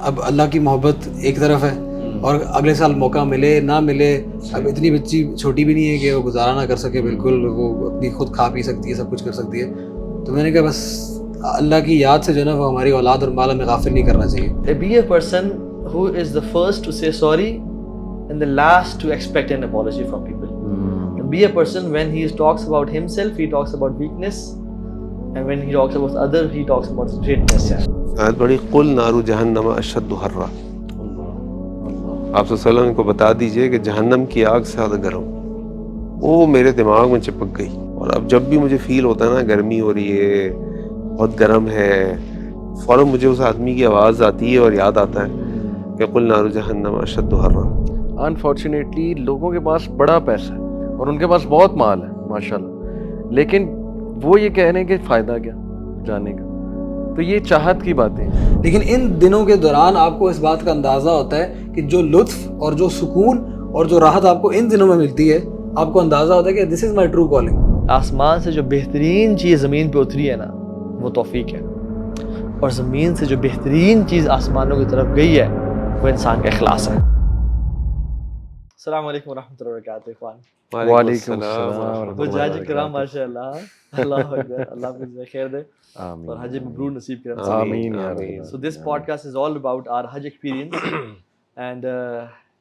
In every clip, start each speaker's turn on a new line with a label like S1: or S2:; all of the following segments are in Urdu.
S1: اب اللہ کی محبت ایک طرف ہے اور اگلے سال موقع ملے نہ ملے. اب اتنی بچی چھوٹی بھی نہیں ہے کہ وہ گزارا نہ کر سکے بالکل, وہ اپنی خود کھا پی سکتی ہے, سب کچھ کر سکتی ہے. تو میں نے کہا بس اللہ کی یاد سے جو ہے نا وہ ہماری اولاد اور مال ہمیں غافل نہیں کرنا چاہیے.
S2: Be a person who is the first to say sorry and the last to expect an apology from people. And be a person when he talks about himself, he talks about weakness, and when he talks about others, he talks about greatness.
S3: آیت بڑی قل نار جہنم اشد حرا. آپ صلی اللہ علیہ وسلم کو بتا دیجئے کہ جہنم کی آگ سے زیادہ گرم. وہ میرے دماغ میں چپک گئی, اور اب جب بھی مجھے فیل ہوتا ہے نا گرمی ہو رہی ہے, بہت گرم ہے, فوراً مجھے اس آدمی کی آواز آتی ہے اور یاد آتا ہے کہ قل نار جہنم اشد حرا.
S4: انفارچونیٹلی لوگوں کے پاس بڑا پیسہ ہے اور ان کے پاس بہت مال ہے ماشاءاللہ, لیکن وہ یہ کہہ رہے ہیں کہ فائدہ کیا جانے کا. تو یہ چاہت کی باتیں ہیں.
S1: لیکن ان دنوں کے دوران آپ کو اس بات کا اندازہ ہوتا ہے کہ جو لطف اور جو سکون اور جو راحت آپ کو ان دنوں میں ملتی ہے, آپ کو اندازہ ہوتا ہے کہ this is my true calling.
S2: آسمان سے جو بہترین چیز زمین پہ اتری ہے نا وہ توفیق ہے, اور زمین سے جو بہترین چیز آسمانوں کی طرف گئی ہے وہ انسان کا اخلاص ہے. السلام علیکم ورحمۃ اللہ وبرکاتہ اخوان.
S4: وعلیکم السلام
S2: حجاج کرام ماشاء اللہ, اللہ اکبر, اللہ کو خیر دے اور حج مبرور نصیب کرے.
S4: آمین یا رب.
S2: So this podcast is all about our Hajj experience and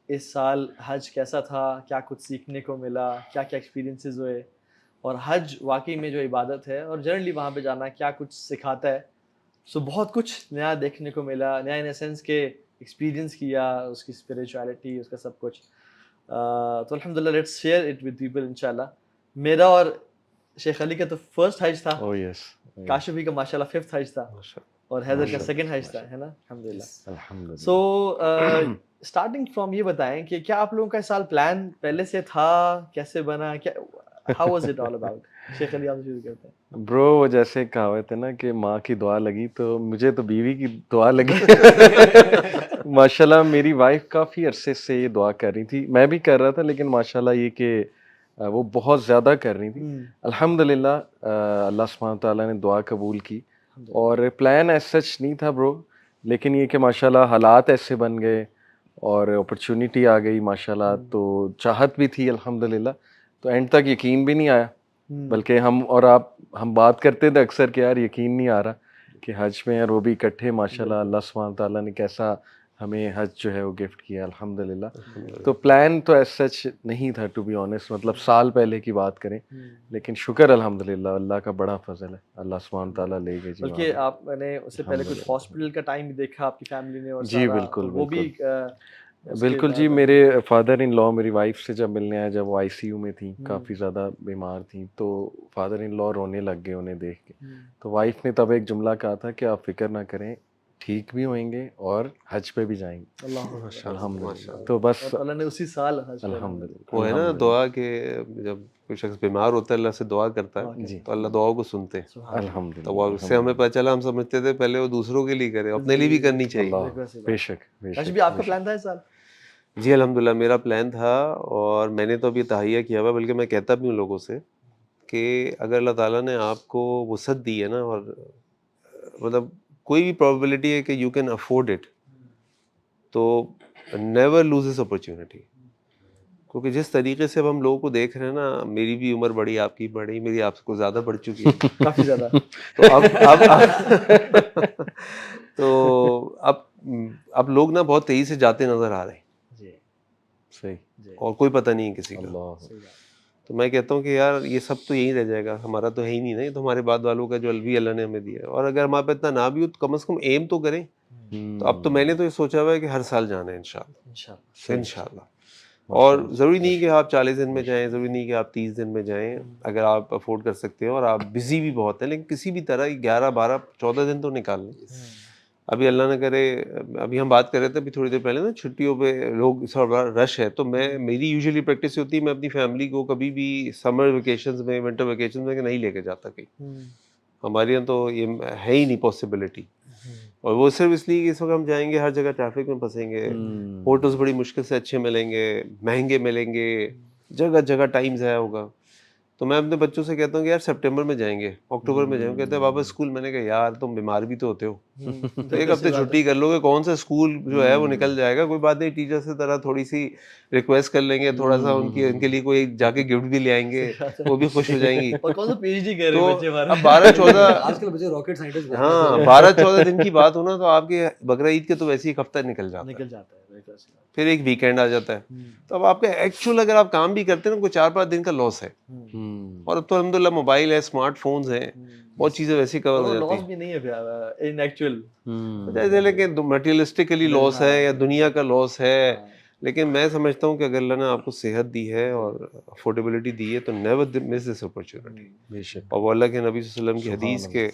S2: اس سال حج کیسا تھا, کیا کچھ سیکھنے کو ملا, کیا کیا ایکسپیرینسز ہوئے, اور حج واقعی میں جو عبادت ہے اور جنرلی وہاں پہ جانا کیا کچھ سکھاتا ہے. سو بہت کچھ نیا دیکھنے کو ملا, نیا ان سینس کے ایکسپیرینس کیا, اس کی اسپریچویلٹی, اس کا سب کچھ. تو الحمدللہ let's share it with people انشاءاللہ. میرا اور شیخ علی کا تو فرسٹ حج تھا, کاشف بھی کا ماشاءاللہ ففتھ حج تھا, اور حیدر کا سیکنڈ حج تھا, ہے نا الحمدللہ. سو اسٹارٹنگ فرام یہ بتائیں کہ کیا آپ لوگوں کا اس سال پلان پہلے سے تھا, کیسے بنا, کیا how was it all about? شیخ علی آپ شروع کرتے ہیں.
S4: برو وہ جیسے کہاوت ہے نا کہ ماں کی دعا لگی, تو مجھے تو بیوی کی دعا لگی. ماشاءاللہ میری وائف کافی عرصے سے یہ دعا کر رہی تھی, میں بھی کر رہا تھا, لیکن ماشاءاللہ یہ کہ وہ بہت زیادہ کر رہی تھی. الحمدللہ اللہ سبحانہ تعالیٰ نے دعا قبول کی, اور پلان ایز سچ نہیں تھا برو, لیکن یہ کہ ماشاءاللہ حالات ایسے بن گئے اور اپرچونیٹی آ گئی ماشاءاللہ, تو چاہت بھی تھی الحمدللہ. تو اینڈ تک یقین بھی نہیں آیا, بلکہ ہم اور ہم بات کرتے تھے اکثر کہ یار یقین نہیں آ رہا کہ حج میں اور وہ بھی اکٹھے. ماشاءاللہ اللہ سبحانہ تعالیٰ نے کیسا ہمیں حج جو ہے وہ گفٹ کیا الحمدللہ. تو پلان تو ایز سچ نہیں تھا ٹو بی آنیسٹ, مطلب سال پہلے کی بات کریں, لیکن شکر الحمدللہ اللہ کا بڑا فضل ہے, اللہ سبحانہ تعالیٰ لے گئے.
S2: بلکہ آپ نے اس سے پہلے کچھ ہاسپٹل کا ٹائم بھی دیکھا آپ کی فیملی نے, اور
S4: جی بالکل
S2: وہ بھی
S4: بالکل جی. میرے فادر ان لا میری وائف سے جب ملنے آئے, جب وہ آئی سی یو میں تھیں, کافی زیادہ بیمار تھیں, تو فادر ان لا رونے لگ گئے انہیں دیکھ کے. تو وائف نے تب ایک جملہ کہا تھا کہ آپ فکر نہ کریں, ٹھیک بھی ہوئیں گے اور حج پہ بھی جائیں گے. الحمدللہ. تو بس
S2: اللہ نے اسی سال
S4: الحمدللہ
S3: وہ ہے نا دعا کہ جب کوئی شخص بیمار ہوتا ہے اللہ سے دعا کرتا ہے تو اللہ دعاؤں کو سنتے ہیں
S4: الحمدللہ.
S3: تو اس سے ہمیں پتہ چلا, ہم سمجھتے تھے پہلے وہ دوسروں کے لیے کرے, اپنے لیے بھی کرنی چاہیے.
S4: بے شک بے شک.
S2: بھی آپ کا پلان تھا اس سال؟
S3: جی الحمدللہ میرا پلان تھا, اور میں نے تو ابھی تہیہ کیا ہوا, بلکہ میں کہتا بھی ہوں لوگوں سے کہ اگر اللہ تعالیٰ نے آپ کو وسعت دی ہے نا, اور مطلب کوئی بھی پرابیبلٹی ہے کہ یو کین افورڈ اٹ, تو نیور لوز دس اپرچونیٹی. کیونکہ جس طریقے سے اب ہم لوگوں کو دیکھ رہے ہیں نا, میری بھی عمر بڑی, آپ کی بڑی, میری آپ کو زیادہ بڑھ چکی ہے
S2: کافی زیادہ.
S3: تو اب لوگ نا بہت تیزی سے جاتے نظر آ رہے ہیں,
S4: صحیح,
S3: اور کوئی پتہ نہیں ہے کسی کا. تو میں کہتا ہوں کہ یار یہ سب تو یہی رہ جائے گا, ہمارا تو ہے ہی نہیں نا, یہ تو ہمارے بعد والوں کا جو الوی اللہ نے ہمیں دیا ہے. اور اگر ہمارے پہ اتنا نہ بھی ہو تو کم از کم ایم تو کریں. تو اب تو میں نے تو یہ سوچا ہوا ہے کہ ہر سال جانا ہے انشاءاللہ. اور ضروری نہیں کہ آپ 40 دن میں جائیں, ضروری نہیں کہ آپ 30 دن میں جائیں, اگر آپ افورڈ کر سکتے ہیں اور آپ بزی بھی بہت ہیں, لیکن کسی بھی طرح 11 12 14 دن تو نکال لیں. ابھی اللہ نہ کرے, ابھی ہم بات کر رہے تھے ابھی تھوڑی دیر پہلے نا, چھٹیوں پہ لوگ تھوڑا رش ہے, تو میری یوزلی پریکٹس ہوتی ہے میں اپنی فیملی کو کبھی بھی سمر ویکیشنز میں, ونٹر ویکیشنز میں نہیں لے کے جاتا کہیں. ہمارے یہاں تو یہ ہے ہی نہیں پاسبلٹی, اور وہ صرف اس لیے کہ اس وقت ہم جائیں گے ہر جگہ ٹریفک میں پھنسیں گے, ہوٹلز بڑی مشکل سے اچھے ملیں گے, مہنگے ملیں گے, جگہ جگہ ٹائم ضائع ہوگا. تو میں اپنے بچوں سے کہتا ہوں کہ یار سپٹمبر میں جائیں گے, اکتوبر میں جائیں گے, کہتے ہیں واپس اسکول. میں نے کہا یار تم بیمار بھی تو ہوتے ہو, تو ایک ہفتے چھٹی کر لو گے, کون سا اسکول جو ہے وہ نکل جائے گا. کوئی بات نہیں, ٹیچر سے طرح تھوڑی سی ریکویسٹ کر لیں گے, تھوڑا سا ان کے لیے کوئی جا کے گفٹ بھی لے آئیں گے, وہ بھی خوش ہو جائیں گی.
S2: اور کون سا پی ایچ ڈی کر رہے
S3: تو
S2: ہیں بچے ہمارے.
S3: اب 12-14
S1: آج کل بچے راکٹ سائنٹسٹ بن
S3: ہاں 12-14 دن کی بات ہونا, تو آپ کے بقرعید کے تو ویسے ہی ایک ہفتہ نکل جاتا ہے,
S2: نکل جاتا ہے.
S3: پھر ایک ویکینڈ آ جاتا ہے. تو اب آپ کا ایکچوئل اگر آپ کام بھی کرتے ہیں نا, کوئی 4-5 دن کا لاس ہے. اور اب تو الحمدللہ موبائل ہے, اسمارٹ فونز ہیں, بہت چیزیں ویسی کور ہو جاتی
S2: لاس بھی نہیں ہے ان ایکچوئل.
S3: ہیں. لیکن میٹیریلسٹکلی لاس ہے یا دنیا کا لاس ہے, لیکن میں سمجھتا ہوں کہ اگر اللہ نے آپ کو صحت دی ہے اور افورڈیبلٹی دی ہے تو نیور مس دس اپرچونٹی.
S4: بے شک.
S3: اور وہ اللہ کے نبی صلی اللہ علیہ وسلم کی حدیث کے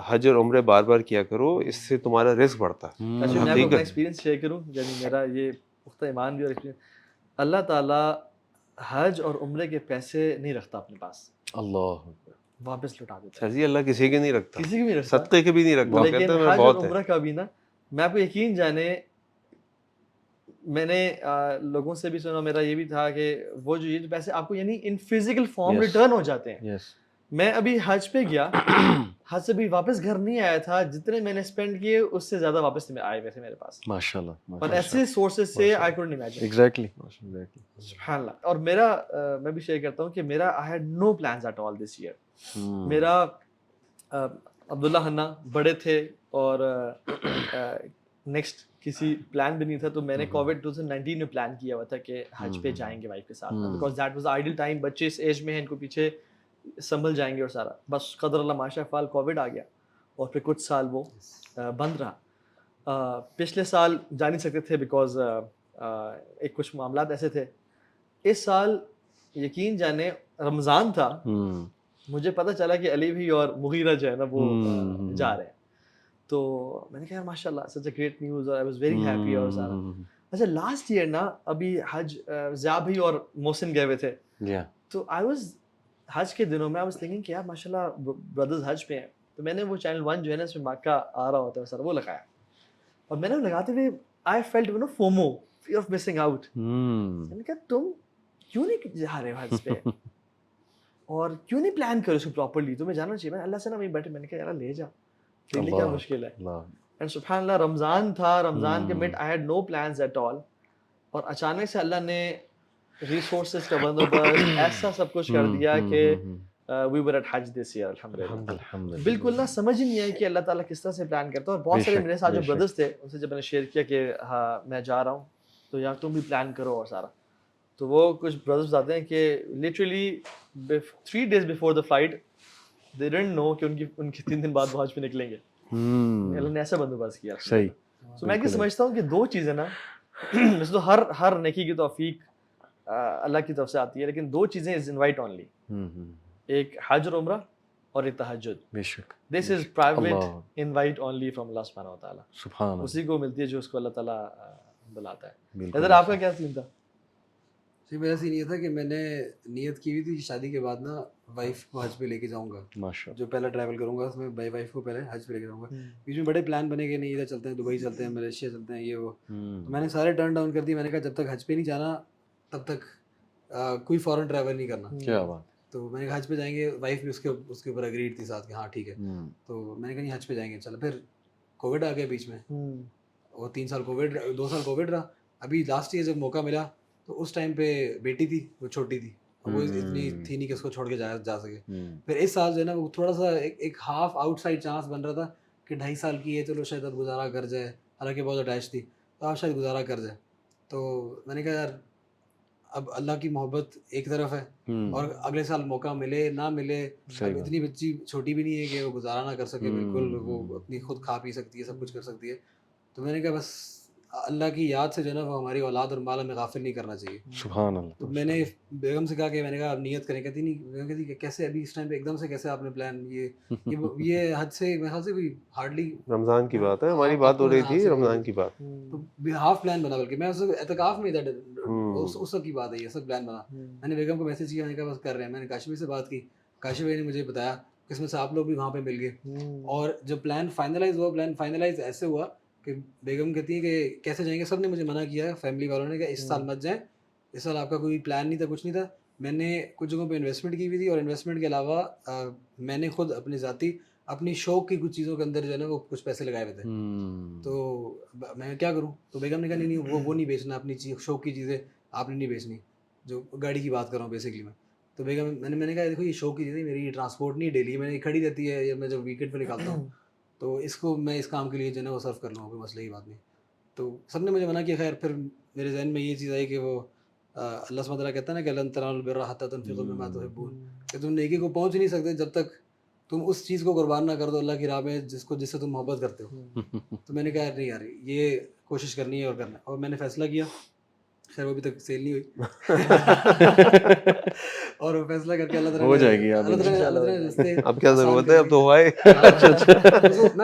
S3: حج اور عمرے بار بار کیا کرو, اس سے تمہارا رزق بڑھتا ہے.
S2: اچھا میں آپ کو اپنا ایکسپیرینس شیئر کروں, یعنی میرا یہ پختہ ایمان بھی اور ایکسپیرینس. اللہ تعالیٰ حج اور عمرے کے پیسے نہیں رکھتا اپنے پاس,
S4: اللہ
S2: واپس لوٹا دیتا
S3: سر جی, اللہ کسی کے نہیں رکھتا,
S2: کسی کی بھی رکھتا,
S3: صدقے کے بھی نہیں رکھتا.
S2: لیکن
S3: کہتا ہے
S2: حج اور
S3: بہت ہے.
S2: عمرہ کا بھی نا, میں آپ کو یقین جانے, میں نے لوگوں سے بھی سنا, میرا یہ بھی تھا کہ وہ جو یہ پیسے آپ کو یعنی ان فزیکل فارم ریٹرن ہو جاتے ہیں. میں ابھی حج پہ گیا, حج سے بھی واپس گھر نہیں آیا تھا, جتنے میں نے اسپینڈ کیے اس سے زیادہ واپس آئے ہوئے تھے میرے پاس,
S4: ماشاءاللہ.
S2: پر ایسے سورسز سے آئی کڈنٹ امیجن.
S4: ایگزیکٹلی.
S2: سبحان اللہ. اور میرا میں بھی شیئر کرتا ہوں کہ میرا I had no plans at all this year. میرا عبداللہ حنا بڑے تھے اور نیکسٹ کسی پلان بھی نہیں تھا, تو میں نے کووڈ 2019 میں پلان کیا ہوا تھا کہ حج پہ جائیں گے وائف کے ساتھ, because that was ideal time. بچے اس ایج میں ہیں, ان کو پیچھے سنبھل جائیں گے اور سارا, بس قدر اللہ ماشاء فعال کووڈ آ گیا اور پھر کچھ سال وہ بند رہا. پچھلے سال جا نہیں سکتے تھے بیکاز ایک کچھ معاملات ایسے تھے. اس سال یقین جانے رمضان تھا, مجھے پتہ چلا کہ علی بھی اور مغیرہ جو ہے نا وہ جا رہے ہیں, تو میں نے کہا ماشاء اللہ سچ اے گریٹ نیوز, اور آئی واز ویری ہیپی اور سارا. اچھا لاسٹ ایئر نا ابھی حج ضیاء بھی اور محسن گئے ہوئے تھے, تو آئی واز حج کے دنوں میں آئی واز تھنکنگ کہ یار ماشاء اللہ بردرز حج پہ ہیں, تو میں نے وہ چینل 1 جو ہے نا اس میں مکہ آ رہا ہوتا ہے سر, وہ لگایا, اور میں نے لگاتے ہوئے I felt you know FOMO, fear of missing out. میں نے کہا تم کیوں نہیں جا رہے ہو حج پہ, اور کیوں نہیں پلان کرو اس کو پراپرلی, تمہیں جانا چاہیے. میں اللہ سے نا وہیں بیٹھے, میں نے کہا یار لے جا, تیرے لیے کیا مشکل ہے. اینڈ سبحان اللہ رمضان تھا, رمضان کے mid I had no plans at all, اور اچانک سے اللہ نے ریسورسز کا بندوبست ایسا سب کچھ کر دیا کہ وی were at Hajj this year الحمدللہ. بالکل نا سمجھ ہی نہیں آئی کہ اللہ تعالیٰ کس طرح سے پلان کرتا ہے. اور بہت سارے میرے ساتھ جو بردرز تھے ان سے جب میں نے شیئر کیا کہ ہاں میں جا رہا ہوں, تو یار تم بھی پلان کرو اور سارا, تو وہ کچھ بردرز بتاتے ہیں کہ literally 3 days before the flight they didn't know کہ ان کی 3 دن بعد وہ حج پہ نکلیں گے. اللہ نے ایسا بندوبست کیا.
S4: صحیح.
S2: تو میں سمجھتا ہوں کہ 2 چیزیں نا, ویسے تو ہر نیکی کی توفیق اللہ کی طرف سے آتی ہے, لیکن 2 چیزیں از انوائٹ اونلی, ایک حج اور عمرہ اور ایک تہجد.
S4: بے شک.
S2: This is private invite only from اللہ سبحانہ و تعالیٰ.
S4: سبحان اللہ.
S2: اسی کو ملتی ہے جو اس کو اللہ تعالیٰ بلاتا ہے. ادھر آپ کا کیا سین تھا؟
S1: جی میرا سین یہ تھا کہ میں نے نیت کی ہوئی تھی شادی کے بعد نا وائف کو حج پہ لے کے جاؤں گا, جو پہلا ٹریول کروں گا اس میں بائی وائف کو پہلے حج پہ لے کے جاؤں گا. بیچ میں بڑے پلان بنے کہ نہیں ادھر چلتے ہیں, دبئی چلتے ہیں, ملیشیا چلتے ہیں, یہ وہ. تو میں نے سارے ٹرن ڈاؤن کر دی. میں نے کہا جب تک حج پہ نہیں جانا تب تک کوئی فورن ٹریول نہیں کرنا.
S4: کیا بات.
S1: تو میں نے کہا حج پہ جائیں گے, وائف بھی اس کے اوپر اگریڈ تھی ساتھ کہ ہاں ٹھیک ہے. تو میں نے کہا نہیں حج پہ جائیں گے. چلو پھر کووڈ آ گیا بیچ میں, وہ 3 سال کووڈ, 2 سال کووڈ رہا. ابھی لاسٹ ایئر جب موقع ملا تو اس ٹائم پہ بیٹی تھی, وہ چھوٹی تھی, وہ اتنی تھی نہیں کہ اس کو چھوڑ کے جا سکے. پھر اس سال جو ہے نا وہ تھوڑا سا ایک ہاف آؤٹ سائڈ چانس بن رہا تھا کہ 2.5 سال کی ہے, چلو شاید اب گزارا کر جائے, حالانکہ بہت اٹیچ تھی, تو آپ شاید گزارا کر جائے. تو میں نے کہا یار اب اللہ کی محبت ایک طرف ہے, اور اگلے سال موقع ملے نہ ملے, اب اتنی بچی چھوٹی بھی نہیں ہے کہ وہ گزارا نہ کر سکے بالکل, وہ اپنی خود کھا پی سکتی ہے, سب کچھ کر سکتی ہے. تو میں نے کہا بس اللہ کی یاد سے جو ہے نا وہ ہماری اولاد اور مال ہمیں غافل نہیں کرنا چاہیے.
S4: سبحان اللہ.
S1: تو میں نے بیگم سے کہا کہ میں نے کہا اب نیت کریں, کہتی نہیں, بیگم کہتی کہ کیسے ابھی اس ٹائم پہ ایک دم سے کیسے آپ نے پلان, یہ حد سے میرے خیال سے کوئی ہارڈلی
S3: رمضان کی بات ہے, ہماری بات ہو رہی تھی رمضان کی بات,
S1: تو ہاف پلان بنا, بلکہ میں اعتکاف میں تھا, اس وقت کی بات ہے, یہ سب پلان بنا. میں نے بیگم کو میسج کیا, میں نے کہا بس کر رہے ہیں. میں نے کاشف سے بات کی, کاشف نے مجھے بتایا, قسمت سے آپ لوگ بھی وہاں پہ مل گئے. اور جب پلان فائنلائز ہوا, پلان فائنلائز ایسے ہوا کہ بیگم کہتی ہے کہ کیسے جائیں گے, سب نے مجھے منع کیا ہے, فیملی والوں نے کہا اس سال مت جائیں, اس سال آپ کا کوئی پلان نہیں تھا, کچھ نہیں تھا. میں نے کچھ جگہوں پہ انویسٹمنٹ کی ہوئی تھی, اور انویسٹمنٹ کے علاوہ میں نے خود اپنی ذاتی اپنی شوق کی کچھ چیزوں کے اندر جو ہے نا وہ کچھ پیسے لگائے ہوئے تھے. تو میں کیا کروں, تو بیگم نے کہا نہیں وہ نہیں بیچنا, اپنی شوق کی چیزیں آپ نے نہیں بیچنی, جو گاڑی کی بات کر رہا ہوں بیسکلی میں. تو بیگم میں نے کہا دیکھو یہ شوق کی چیزیں میری ٹرانسپورٹ نہیں ڈیلی میں کھڑی رہتی ہے, یا میں جب ویکینڈ پہ نکالتا ہوں تو اس کو میں اس کام کے لیے جو ہے نا وہ صرف کر لوں, کوئی مسئلہ کی بات نہیں. تو سب نے مجھے منع کیا. خیر پھر میرے ذہن میں یہ چیز آئی کہ وہ اللہ سبحانہ وتعالیٰ کہتا ہے نا کہ لن تنالوا البر حتی تنفقوا مما تحبون, کہ تم نیکی کو پہنچ ہی نہیں سکتے جب تک تم اس چیز کو قربان نہ کر دو اللہ کی راہ میں جس سے تم محبت کرتے ہو. تو میں نے کہا نہیں یار یہ کوشش کرنی ہے اور کرنا ہے, اور میں نے فیصلہ کیا. خیر وہ ابھی تک سیل نہیں ہوئی اور وہ فیصلہ کر کے اللہ تعالیٰ
S4: ہو جائے گی
S3: اب کیا ضرورت ہے, اب تو ہوا ہے,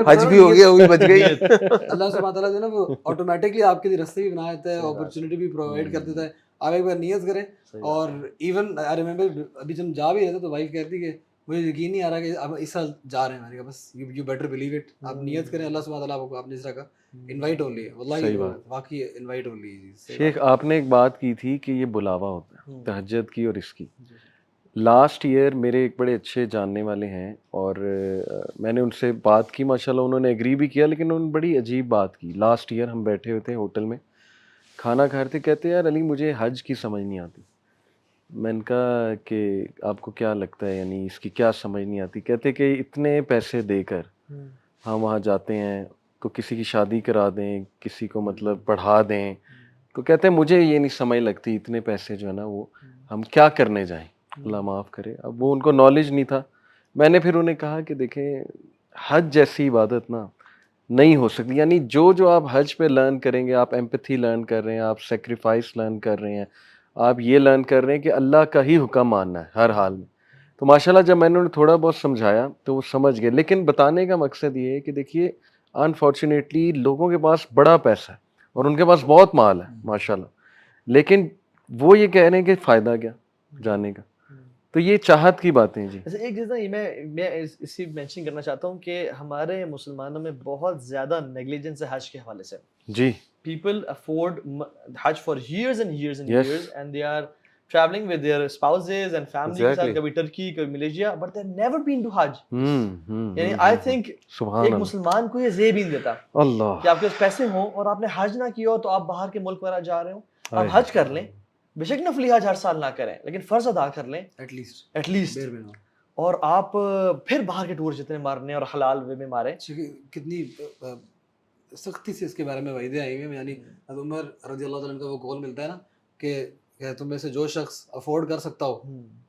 S3: حج بھی ہو گیا, وہی بچ گئی.
S1: اللہ سبحانہ تعالیٰ جو ہے نا وہ آٹومیٹکلی آپ کے لیے راستے بھی بنا دیتا ہے, اپرچونیٹی بھی پرووائڈ کر دیتا ہے. آپ ایک بار نیت کریں. اور ایون آئی ریمبر ابھی جب جا بھی رہے تھے تو وائف کہتی کہ مجھے یقین نہیں آ رہا کہ اب اس سال جا رہے ہیں. میں نے کہا بس یو بیٹر بلیو اٹ, آپ نیت کریں, اللہ سبحانہ تعالیٰ آپ نے اس طرح کا انوائٹ اونلی ہے, واللہ واقعی انوائٹ اونلی ہے.
S4: شیخ آپ نے ایک بات کی تھی کہ یہ بلاوا ہوتا ہے تہجد کی اور اس کی. لاسٹ ایئر میرے ایک بڑے اچھے جاننے والے ہیں, اور میں نے ان سے بات کی, ماشاءاللہ انہوں نے ایگری بھی کیا, لیکن انہوں نے بڑی عجیب بات کی. لاسٹ ایئر ہم بیٹھے ہوئے تھے ہوٹل میں کھانا کھا رہے تھے, کہتے یار علی مجھے حج کی سمجھ نہیں آتی. میں نے کہا کہ آپ کو کیا لگتا ہے, یعنی اس کی کیا سمجھ نہیں آتی؟ کہتے کہ اتنے پیسے دے کر ہم وہاں جاتے ہیں تو کسی کی شادی کرا دیں, کسی کو مطلب پڑھا دیں, تو کہتے ہیں مجھے یہ نہیں سمجھ لگتی اتنے پیسے جو ہے نا وہ ہم کیا کرنے جائیں, اللہ معاف کرے. اب وہ ان کو نالج نہیں تھا. میں نے پھر انہیں کہا کہ دیکھیں حج جیسی عبادت نا نہیں ہو سکتی, یعنی جو آپ حج پہ لرن کریں گے, آپ ایمپتھی لرن کر رہے ہیں, آپ سیکریفائس لرن کر رہے ہیں, آپ یہ لرن کر رہے ہیں کہ اللہ کا ہی حکم ماننا ہے ہر حال میں. تو ماشاءاللہ جب میں نے انہیں تھوڑا بہت سمجھایا تو وہ سمجھ گئے. لیکن بتانے کا مقصد یہ ہے کہ دیکھیے انفارچونیٹلی لوگوں کے پاس بڑا پیسہ ہے اور ان کے پاس بہت مال ہے ماشاءاللہ, لیکن وہ یہ کہہ رہے ہیں کہ فائدہ کیا جانے کا. تو یہ چاہت کی باتیں جی.
S2: ایسے ایک چیز نا میں اسی مینشن کرنا چاہتا ہوں کہ ہمارے مسلمانوں میں بہت زیادہ نیگلیجنس ہے حج کے حوالے سے.
S4: جی
S2: people afford Hajj for years and years and years, and they are traveling with their spouses and family کے ساتھ, کبھی ترکی کبھی Malaysia, but they have never been to Hajj. یعنی I think ایک مسلمان کو یہ زیب ہی نہیں دیتا
S4: اللہ
S2: کہ آپ کے پاس پیسے ہوں اور آپ نے حج نہ کیا ہو تو آپ باہر کے ملک وغیرہ جا رہے ہوں, آپ حج کر لیں, بے شک نفلی حج ہر سال نہ کریں لیکن فرض ادا کر لیں ایٹ لیسٹ, اور آپ پھر باہر کے ٹور جتنے مارنے اور حلال وے میں ماریں.
S1: کتنی سختی سے اس کے بارے میں وعدے آئی ہوئی ہیں. یعنی حضرت عمر رضی اللہ تعالیٰ عنہ کا وہ قول ملتا ہے نا کہ تم میں سے جو شخص افورڈ کر سکتا ہو,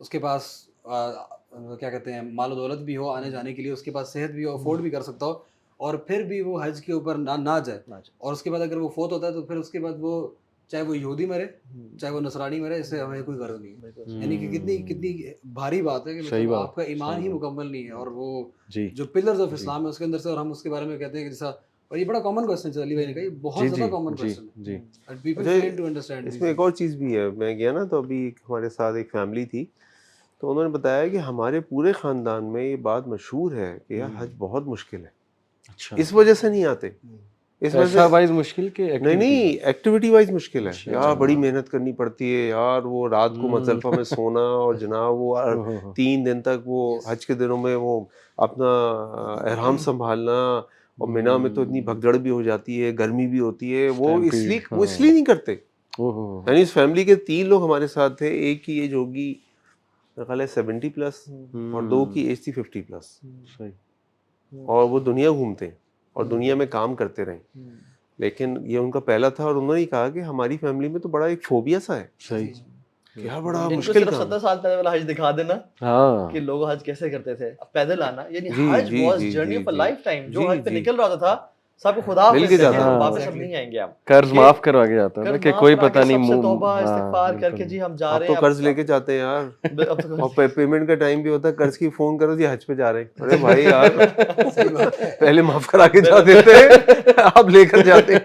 S1: اس کے پاس کیا کہتے ہیں مال و دولت بھی ہو آنے جانے کے لیے, اس کے پاس صحت بھی ہو, افورڈ بھی کر سکتا ہو, اور پھر بھی وہ حج کے اوپر نہ جائے, اور اس کے بعد اگر وہ فوت ہوتا ہے تو پھر اس کے بعد وہ چاہے وہ یہودی مرے چاہے وہ نصرانی مرے, اس سے ہمیں کوئی غرض نہیں ہے. یعنی کہ کتنی بھاری بات ہے کہ آپ کا ایمان ہی مکمل نہیں ہے, اور وہ جو پلرز آف اسلام ہے اس کے اندر سے, اور ہم اس کے بارے میں کہتے ہیں کہ جیسا, اور یہ بڑا کامن کوسچن ہے علی بھائی نے کہا, یہ بہت زیادہ کامن کوسچن ہے.
S3: اس میں ایک اور چیز بھی ہے. میں گیا نا تو ابھی ہمارے ساتھ ایک فیملی تھی, تو انہوں نے بتایا کہ ہمارے پورے خاندان میں یہ بات مشہور ہے کہ یار حج بہت مشکل ہے, اس وجہ سے نہیں آتے. اس وجہ وائز مشکل کہ نہیں ایکٹیویٹی وائز مشکل ہے یار, بڑی محنت کرنی پڑتی ہے یار, وہ رات کو مزدلفہ میں سونا, اور جناب وہ 3 دن تک وہ حج کے دنوں میں وہ اپنا احرام سنبھالنا, اور مینا میں تو اتنی بھگدڑ بھی ہو جاتی ہے, گرمی بھی ہوتی ہے, وہ اس لیے نہیں کرتے. یعنی اس فیملی کے 3 لوگ ہمارے ساتھ تھے, ایک کی ایج ہوگی میرا خیال ہے 70+, اور 2 کی ایج تھی 50+, اور وہ دنیا گھومتے ہیں اور دنیا میں کام کرتے رہے, لیکن یہ ان کا پہلا تھا. اور انہوں نے کہا کہ ہماری فیملی میں تو بڑا ایک فوبیا سا ہے. صحیح, کیا بڑا مشکل کام.
S2: 70 سال پہلے والا حج دکھا دینا کہ لوگ حج کیسے کرتے تھے, پیدل آنا, یعنی حج was journey of a lifetime. جو حج پہ نکل رہا تھا سب کو خدا
S3: مل کے جاتا,
S2: واپس اب نہیں آئیں گے, آپ
S4: قرض معاف کروا کے جاتا ہے کہ کوئی پتہ نہیں,
S2: سب سے توبہ استغفار کر کے جی ہم جا رہے ہیں.
S3: تو قرض لے کے جاتے ہیں یار, اور پیمنٹ کا ٹائم بھی ہوتا ہے, قرض کی فون کرو جی حج پہ جا رہے ہیں. ارے بھائی یار پہلے معاف کرا کے جا دیتے ہیں, آپ لے کر جاتے ہیں.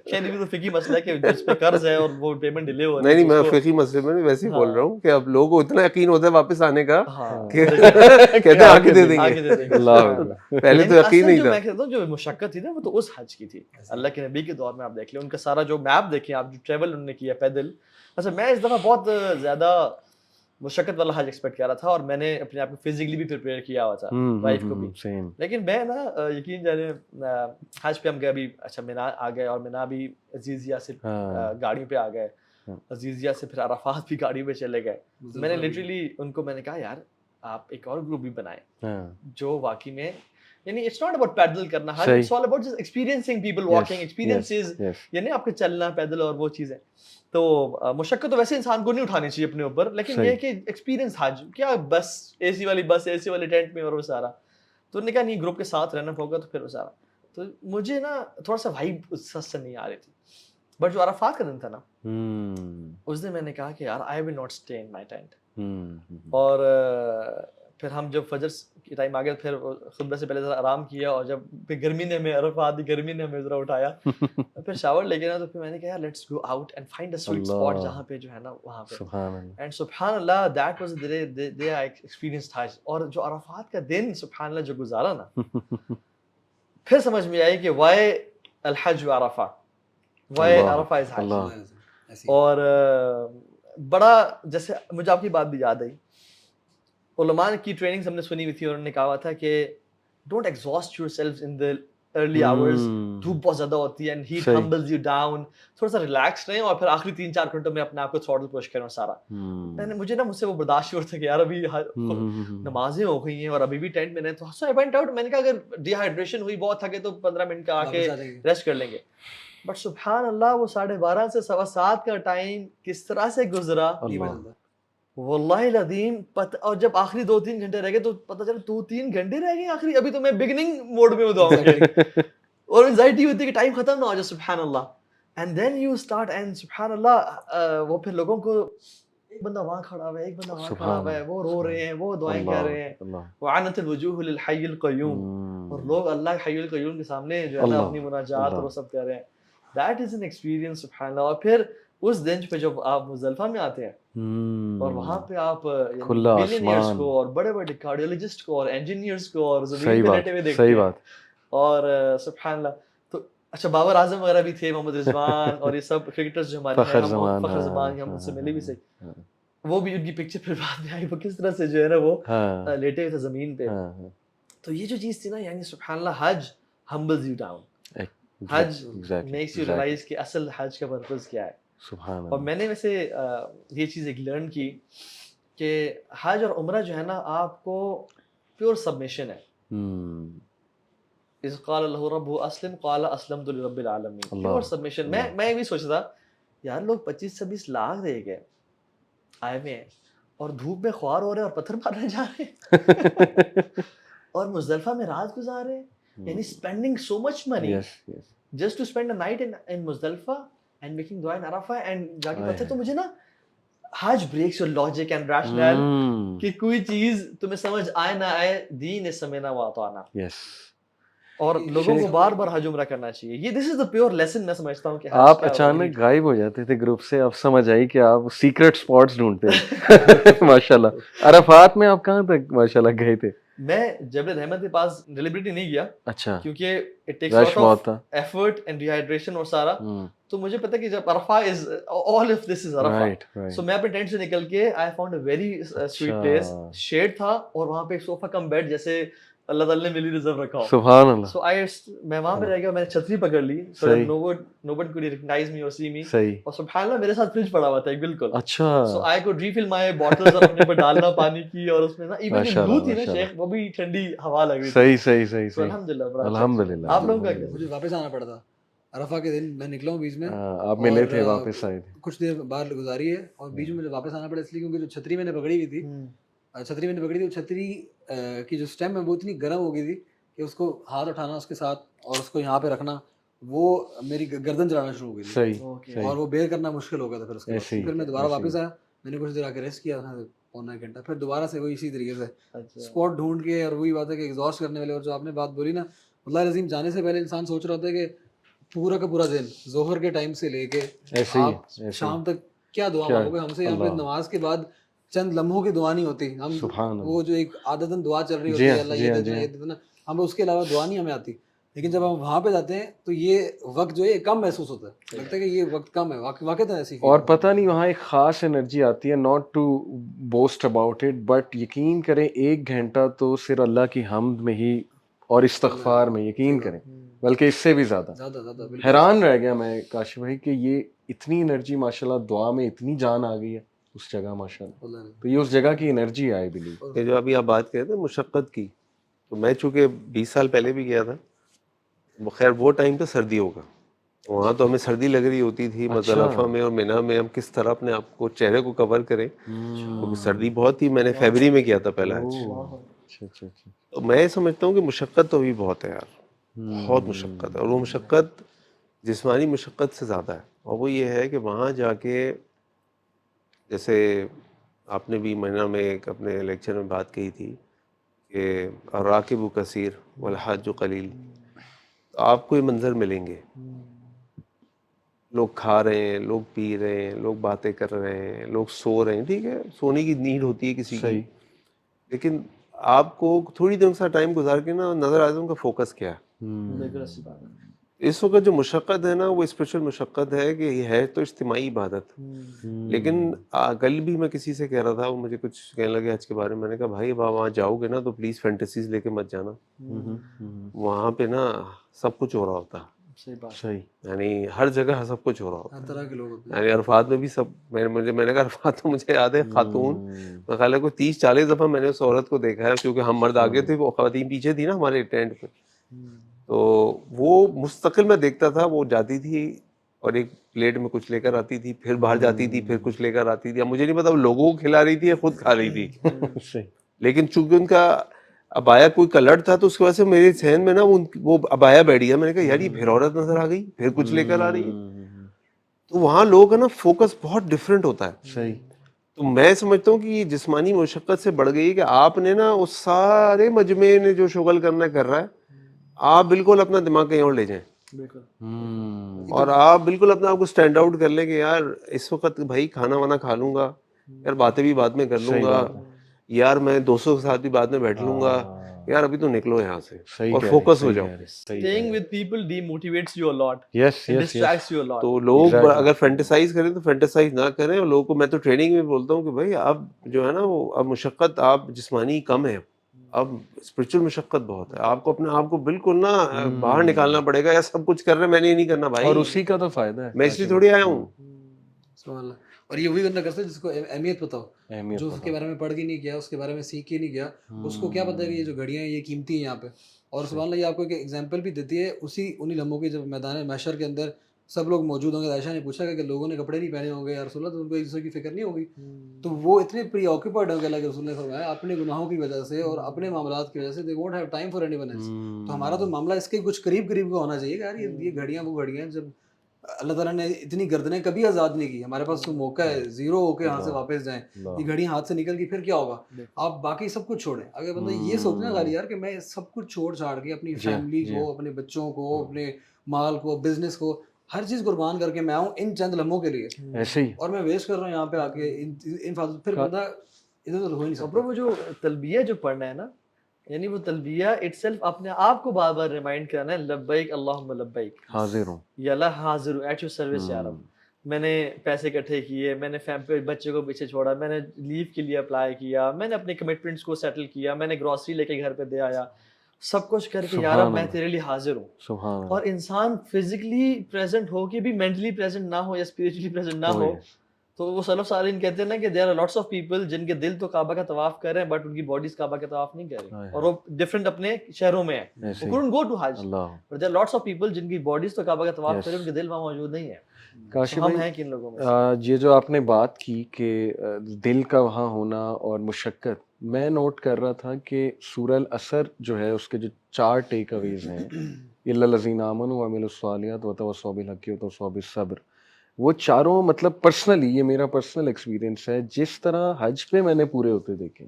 S2: خیر یہ تو فقہی مسئلہ ہے کہ جس پہ قرض ہے اور وہ پیمنٹ ڈیلے ہو رہا ہے.
S3: نہیں میں فقہی مسئلے میں ویسے ہی بول رہا ہوں کہ اب لوگوں کو اتنا یقین ہوتا ہے واپس آنے کا کہ کہتے ہیں آگے دے دیں گے. پہلے تو یقین نہیں تھا.
S2: میں کہتا ہوں جو مشقت تھی نا وہ تو اس حج کی تھی. اللہ کے نبی کے دور میں آپ دیکھ لیں, ان کا سارا جو میپ دیکھیں آپ, جو ٹریول انہوں نے کیا پیدل. اچھا میں اس دفعہ بہت زیادہ مشقت والا حج ایکسپیکٹ کر رہا تھا اور میں نے اپنے آپ کو فزیکلی بھی پریپیئر کیا ہوا تھا وائف کو بھی. لیکن میں نا یقین جانے حج پہ ہم گئے ابھی اچھا مینا آ گئے اور مینا بھی عزیزیہ سے گاڑی پہ آ گئے, عزیزیہ سے پھر عرفات بھی گاڑی پہ چلے گئے. میں نے لٹرلی ان کو میں نے کہا یار آپ ایک اور گروپ بھی بنائیں جو واقعی میں یعنی اٹس ناٹ اباؤٹ پیدل کرنا, it's all about just experiencing people walking experiences, یعنی آپ کے چلنا پیدل اور وہ چیزیں. تو مشقت تو ویسے انسان کو نہیں اٹھانی چاہیے اپنے اوپر, لیکن یہ کہ ایکسپیرینس حج کیا بس اے سی والی بس, اے سی والے ٹینٹ میں اور وہ سارا. تو نے کہا نہیں گروپ کے ساتھ رہنا ہوگا تو پھر وہ سارا. تو مجھے نا تھوڑا سا وائب اس سے نہیں آ رہی تھی. بٹ جو عرفات کا دن تھا نا اس دن میں نے کہا کہ یار I will not stay in my tent. اور پھر ہم جب فجر کے ٹائم آ گئے پھر خطبہ سے پہلے ذرا آرام کیا, اور جب پھر گرمی نے ہمیں عرفات کی گرمی نے ہمیں ذرا اٹھایا, پھر شاور لے کے نا تو پھر میں نے کہا let's go out and find a sweet spot جہاں پہ جو ہے نا وہاں پہ. اینڈ سبحان اللہ that was the day I experienced حج. اور جو عرفات کا دن سبحان اللہ جو گزارا نا پھر سمجھ میں آئی کہ وائی الحج عرفہ, وائی عرفہ از حج. اور بڑا جیسے مجھے آپ کی بات بھی یاد آئی, علماء کی ٹریننگز ہم نے سنی ہوئی تھی اور انہوں نے کہا تھا کہ don't exhaust your self in the early hours, دھوپ بہت زیادہ ہوتی ہے and heat humbles you down, تھوڑا سا ریلیکس رہیں اور پھر آخری 3-4 گھنٹوں میں اپنے آپ کو تھروٹل پش کریں سارا. میں نے مجھے نا مجھ سے وہ برداشت ہو رہا تھا کہ یار ابھی نمازیں ہو گئی ہیں اور ابھی بھی ٹینٹ میں رہیں. تو آئی وینٹ آؤٹ, میں نے کہا اگر ڈی ہائیڈریشن ہوئی بہت تھکے تو 15 منٹ کا آ کے ریسٹ کر لیں گے. بٹ سبحان اللہ وہ 12:30 سے 7:15 کا ٹائم کس طرح سے گزرا واللہ العظیم. اور جب آخری 2-3 گھنٹے رہ گئے تو پتہ چلا 2-3 گھنٹے رہ گئے آخری, ابھی تو میں بگننگ موڈ میں ہوں اور انزائٹی ہوتی ہے کہ ٹائم ختم نہ ہو جائے. سبحان اللہ. And then you start and سبحان اللہ وہ پھر لوگوں کو ایک بندہ وہاں کھڑا ہوا ہے, ایک بندہ وہاں کھڑا ہوا ہے, وہ رو رہے ہیں, وہ دعائیں کر رہے ہیں. وعنت الوجوہ للحی القیوم, اور لوگ اللہ حی القیوم کے سامنے جو ہے نا اپنی مناجات اور وہ سب کر رہے ہیں. دیٹ از این ایکسپیرینس سبحان اللہ. اور پھر اس دن پہ جب آپ مزدلفہ میں آتے ہیں اور وہاں پہ آپ ملینئرز کو اور بڑے بڑے کارڈیولوجسٹ کو اور انجینئرز کو اور زمین پہ لیٹے ہوئے دیکھتے ہیں. اور سبحان اللہ. تو اچھا بابر اعظم وغیرہ بھی تھے, محمد رضوان اور یہ سب کرکٹرز جو ہمارے ہیں, فخر زمان, ہم ان سے ملے بھی صحیح. وہ بھی ان کی پکچر پھر بعد میں آئی, وہ کس طرح سے جو ہے نا وہ لیٹے ہوئے تھے زمین پہ. تو یہ جو چیز تھی نا یعنی سبحان اللہ حج ہمبلز یو ڈاؤن, حج میکس یو ریئلائز کہ اصل حج کا پرپز کیا ہے. اور میں نے ویسے یہ چیز ایک لرن کی کہ حج اور عمرہ جو ہے نا آپ کو پیور سبمیشن ہے. اذ قال له ربه اسلم قال اسلمت لرب العالمین, پیور سبمیشن. میں بھی سوچ رہا یار لوگ 25-26 لاکھ دے گئے آئے ہوئے ہیں اور دھوپ میں خوار ہو رہے ہیں اور پتھر مارنے جا رہے ہیں اور مزدلفہ میں رات گزار رہے ہیں, یعنی spending so much money just to spend a night in Muzdalifah and making dua in Arafah. and جا کے پتہ تو مجھے نا حج breaks your logic and rationale کہ کوئی چیز تمہیں سمجھ آئے نہ آئے, دین سمعنا واطعنا. اور لوگوں کو بار بار حج عمرہ کرنا چاہیے. یہ this is the pure lesson میں سمجھتا ہوں کہ
S4: آپ اچانک غائب ہو جاتے تھے گروپ سے, اب سمجھ آئی کہ آپ سیکرٹ اسپاٹس ڈھونڈتے ہیں. ماشاءاللہ عرفات میں آپ کہاں تک ماشاءاللہ گئے تھے؟
S2: میں جبل رحمت کے پاس ڈیلیبریٹلی نہیں گیا,
S4: اچھا,
S2: کیونکہ it takes lot of effort and D hydration اور سارا. تو مجھے پتا کہ جب عرفہ از آل آف دس از عرفہ, سو میں اپنے ٹینٹ سے نکل کے I found a very sweet place, shade تھا اور وہاں پہ ایک صوفہ کم بیڈ جیسے اللہ تعالی نے میری ریزرو رکھا ہو.
S4: سبحان اللہ.
S2: سو میں وہاں پہ رہ گیا, میں نے چھتری پکڑ لی, نو ون کوڈ ریکگنائز می اور سی می. اور سبحان اللہ میرے ساتھ فریج پڑا ہوا تھا ایک بالکل.
S4: اچھا.
S2: So I could refill my bottles اور اپنے پر ڈالنا پانی کی, اور اس میں نا ایون جو بلو تھی نا شیخ وہ بھی ٹھنڈی ہوا لگ رہی تھی.
S4: صحیح.
S2: الحمدللہ
S4: الحمدللہ.
S2: آپ لوگوں کا کیا؟
S1: مجھے واپس آنا پڑا تھا عرفہ کے دن, میں نکلا ہوں بیچ میں,
S4: آپ ملے تھے واپس آئے تھے,
S1: کچھ دیر باہر گزاری ہے اور بیچ میں مجھے واپس آنا پڑا اس لیے کیونکہ جو چھتری میں نے پکڑی ہوئی تھی, چھتری کی جو اسٹیم ہے وہ اتنی گرم ہو گئی تھی کہ اس کو ہاتھ اٹھانا اس کے ساتھ اور اس کو یہاں پہ رکھنا, وہ میری گردن جلانا شروع ہو گئی تھی اور وہ بیئر کرنا مشکل ہو گیا تھا. پھر اس کے بعد پھر میں دوبارہ واپس آیا, میں نے کچھ دیر آ کے ریسٹ کیا تھا 1.5 گھنٹہ, پھر دوبارہ سے وہی اسی طریقے سے اسپاٹ ڈھونڈ کے, اور وہی بات ہے کہ ایگزاسٹ کرنے والے. اور جو آپ نے بات بولی نا, اللہ العظیم جانے سے پہلے انسان سوچ رہا ہوتا ہے کہ پورا کا پورا دن ظہر کے ٹائم سے لے کے آپ شام تک کیا دعا مانگو گے. ہم سے یہاں پہ نماز کے بعد چند لمحوں کی دعا نہیں ہوتی, ہم وہ جو ایک عادتاً دعا چل رہی ہوتی ہے اللہ یہ دینا, ہمیں اس کے علاوہ دعا نہیں ہمیں آتی. لیکن جب ہم وہاں پہ جاتے ہیں تو یہ وقت جو ہے یہ کم محسوس ہوتا ہے, لگتا ہے کہ یہ وقت کم ہے, واقعی ایسی
S4: اور پتہ نہیں وہاں ایک خاص انرجی آتی ہے, not to boast about it, but یقین کریں 1 گھنٹہ تو صرف اللہ کی حمد میں ہی اور استغفار میں, یقین کریں, بلکہ اس سے بھی زیادہ.
S1: زیادہ
S4: حیران رہ گیا میں کاشف بھائی کہ یہ اتنی انرجی ماشاءاللہ, دعا میں اتنی جان آ گئی ہے اس جگہ ماشاءاللہ. تو یہ اس جگہ کی انرجی آئی بلیو.
S3: کہ جو ابھی آپ بات کہتے ہیں مشقت کی, تو میں چونکہ 20 سال پہلے بھی گیا تھا, خیر وہ ٹائم پہ سردی ہوگا, وہاں تو ہمیں سردی لگ رہی ہوتی تھی مزدلفہ میں اور منی میں, ہم کس طرح اپنے آپ کو چہرے کو کور کریں کیونکہ سردی بہت تھی. میں نے فیبری میں کیا تھا پہلا حج. تو میں سمجھتا ہوں کہ مشقت تو ابھی بہت ہے یار, بہت مشقت ہے, اور وہ مشقت جسمانی مشقت سے زیادہ ہے. اور وہ یہ ہے کہ وہاں جا کے, جیسے آپ نے بھی منی میں ایک اپنے لیکچر میں بات کہی تھی کہ الراکب کثیر والحاج قلیل, آپ کو یہ منظر ملیں گے, لوگ کھا رہے ہیں, لوگ پی رہے ہیں, لوگ باتیں کر رہے ہیں, لوگ سو رہے ہیں, ٹھیک ہے سونے کی نیڈ ہوتی ہے کسی کی, لیکن آپ کو تھوڑی دیر سا ٹائم گزار کے نا نظر آتا ہے ان کا فوکس کیا ہے. اس وقت جو مشقت ہے نا وہ اسپیشل مشقت ہے کہ یہ ہے تو اجتماعی عبادت, لیکن کل بھی میں کسی سے کہہ رہا تھا, وہ مجھے کچھ کہنے لگے حج کے بارے میں. میں نے کہا بھائی وہاں جاؤ گے نا تو پلیز فینٹیسیز لے کے مت جانا, وہاں پہ نا سب کچھ ہو رہا ہوتا ہے,
S4: صحیح,
S3: یعنی ہر جگہ سب کچھ ہو رہا ہوتا
S1: ہر طرح کے لوگ ہوتے
S3: ہے. یعنی عرفات میں بھی سب, میں نے کہا عرفات تو مجھے یاد ہے خاتون, میں خیال ہے کوئی 30-40 دفعہ میں نے اس عورت کو دیکھا ہے, کیونکہ ہم مرد آگے تھے وہ خواتین پیچھے تھی نا ہمارے ٹینٹ پہ. تو وہ مستقل میں دیکھتا تھا, وہ جاتی تھی اور ایک پلیٹ میں کچھ لے کر آتی تھی, پھر باہر جاتی تھی, پھر کچھ لے کر آتی تھی. اب مجھے نہیں پتا وہ لوگوں کو کھلا رہی تھی یا خود کھا رہی تھی, لیکن چونکہ ان کا ابایا کوئی کلر تھا تو اس کی وجہ سے میرے ذہن میں نا وہ ابایا بیٹھ گیا. میں نے کہا یار یہ پھر عورت نظر آ گئی, پھر کچھ لے کر آ رہی ہے. تو وہاں لوگ ہے نا فوکس بہت ڈفرینٹ ہوتا ہے.
S4: صحیح.
S3: تو میں سمجھتا ہوں کہ یہ جسمانی مشقت سے بڑھ گئی کہ آپ نے نا اس سارے مجمع نے جو شغل کرنا کر رہا ہے, آپ بالکل اپنا دماغ کہیں اور لے جائیں, اور آپ بالکل اپنا آپ کو اسٹینڈ آؤٹ کر لیں کہ یار اس وقت بھائی کھانا وانا کھا لوں گا, یار باتیں بھی بعد میں کر لوں گا, یار میں دوستوں کے ساتھ بھی بعد میں بیٹھ لوں گا, یار ابھی تو نکلو یہاں سے اور فوکس ہو جاؤ.
S2: Staying with people demotivates you a lot.
S4: Yes,
S2: It
S4: yes,
S2: distracts you a lot.
S3: تو لوگ اگر فینٹیسائز کریں تو فینٹیسائز نہ کریں, اور لوگوں کو میں تو ٹریننگ میں بولتا ہوں کہ بھائی اب جو ہے نا وہ اب مشقت آپ جسمانی کم ہے, اب اسپرچل مشقت بہت ہے. آپ کو اپنے آپ کو بالکل نا باہر نکالنا پڑے گا, یا سب کچھ کر رہے ہیں میں نے یہ نہیں کرنا بھائی,
S4: اور اسی کا تو فائدہ ہے,
S3: میں اس لیے تھوڑی آیا ہوں.
S1: سبحان اللہ. اور یہ وہی بندہ کرتا ہے جس کو اہمیت پتہ ہو, جو اس کے بارے میں پڑھ کے نہیں گیا, اس کے بارے میں سیکھ کے نہیں گیا, اس کو کیا پتہ ہے کہ یہ جو گھڑیاں ہیں یہ قیمتی ہیں یہاں پہ. اور سبحان اللہ یہ آپ کو ایک ایگزامپل بھی دیتی ہے انہی لمحوں کی جب میدان محشر کے اندر سب لوگ موجود ہوں گے. عائشہ نے پوچھا کہ لوگوں نے کپڑے نہیں پہنے ہوں گے یا رسول اللہ, تو ان کو ایک دوسرے کی فکر نہیں ہوگی, تو وہ اتنے پری آکوپائڈ ہوں گے. اللہ کے رسول نے فرمایا اپنے گناہوں کی وجہ سے اور اپنے معاملات کی وجہ سے they won't have time for anyone else. تو ہمارا تو معاملہ اس کے کچھ قریب کا ہونا چاہیے کہ یار یہ گھڑیاں وہ گھڑیاں, جب اللہ تعالیٰ نے اتنی گردنیں کبھی آزاد نہیں کی, ہمارے پاس تو موقع ہے زیرو ہو کے یہاں سے واپس جائیں, یہ گھڑی ہاتھ سے نکل گئی پھر کیا ہوگا. آپ باقی سب کچھ چھوڑیں. اگر بندہ یہ سوچنا غالب یار کہ میں سب کچھ چھوڑ چھاڑ کے اپنی فیملی کو, اپنے بچوں کو, اپنے مال کو, بزنس کو, ہر چیز قربان کر کے میں آؤں ان چند لمحوں کے لیے,
S4: ایسے ہی,
S1: اور میں ویسٹ کر رہا ہوں یہاں پہ آ کے ان فاضل, پھر بندہ ادھر ادھر ہو ہی نہیں سکتا.
S2: وہ جو تلبیہ جو پڑھنا ہے نا, یعنی وہ تلبیہ اٹ سیلف اپنے آپ کو بار بار ریمائنڈ کرنا ہے, لبیک اللہم لبیک,
S4: حاضر ہوں
S2: یا اللہ حاضر ہوں ایٹ یور سروس یا رب. میں نے پیسے اکٹھے کیے, میں نے بچے کو پیچھے چھوڑا, میں نے لیو کے لیے اپلائی کیا, میں نے اپنے کمٹمنٹس کو سیٹل کیا, میں نے گروسری لے کے گھر پہ دے آیا, سب کچھ کر کے یا رب میں تیرے لیے حاضر ہوں.
S4: سبحان اللہ.
S2: اور انسان فزیکلی پریزنٹ ہو کے بھی مینٹلی پریزنٹ نہ ہو یا اسپرچولی پریزنٹ نہ ہو, تو وہ سلف صالحین کہتے ہیں نا کہ there are lots of people جن کے دل تو کعبہ کا طواف کر رہے ہیں بٹ ان کی باڈیز کعبہ کا طواف نہیں کر رہی, اور وہ ڈفرینٹ اپنے شہروں میں ہیں, وہ couldn't go to Hajj, but there are lots of people جن کی باڈیز تو کعبہ کا طواف کر رہے ہیں, ان کے دل وہاں موجود نہیں ہے.
S4: کاشف
S2: ہم ہیں کن لوگوں میں
S4: یہ جو آپ نے بات کی کہ دل کا وہاں ہونا اور مشقت, میں نوٹ کر رہا تھا کہ سورہ العصر جو ہے اس کے جو 4 ٹیک اویز ہیں, الا الذین آمنوا وعملوا الصالحات وتواصوا بالحق وتواصوا بالصبر, وہ چاروں مطلب پرسنلی, یہ میرا پرسنل ایکسپیرینس ہے, جس طرح حج پہ میں نے پورے ہوتے دیکھے,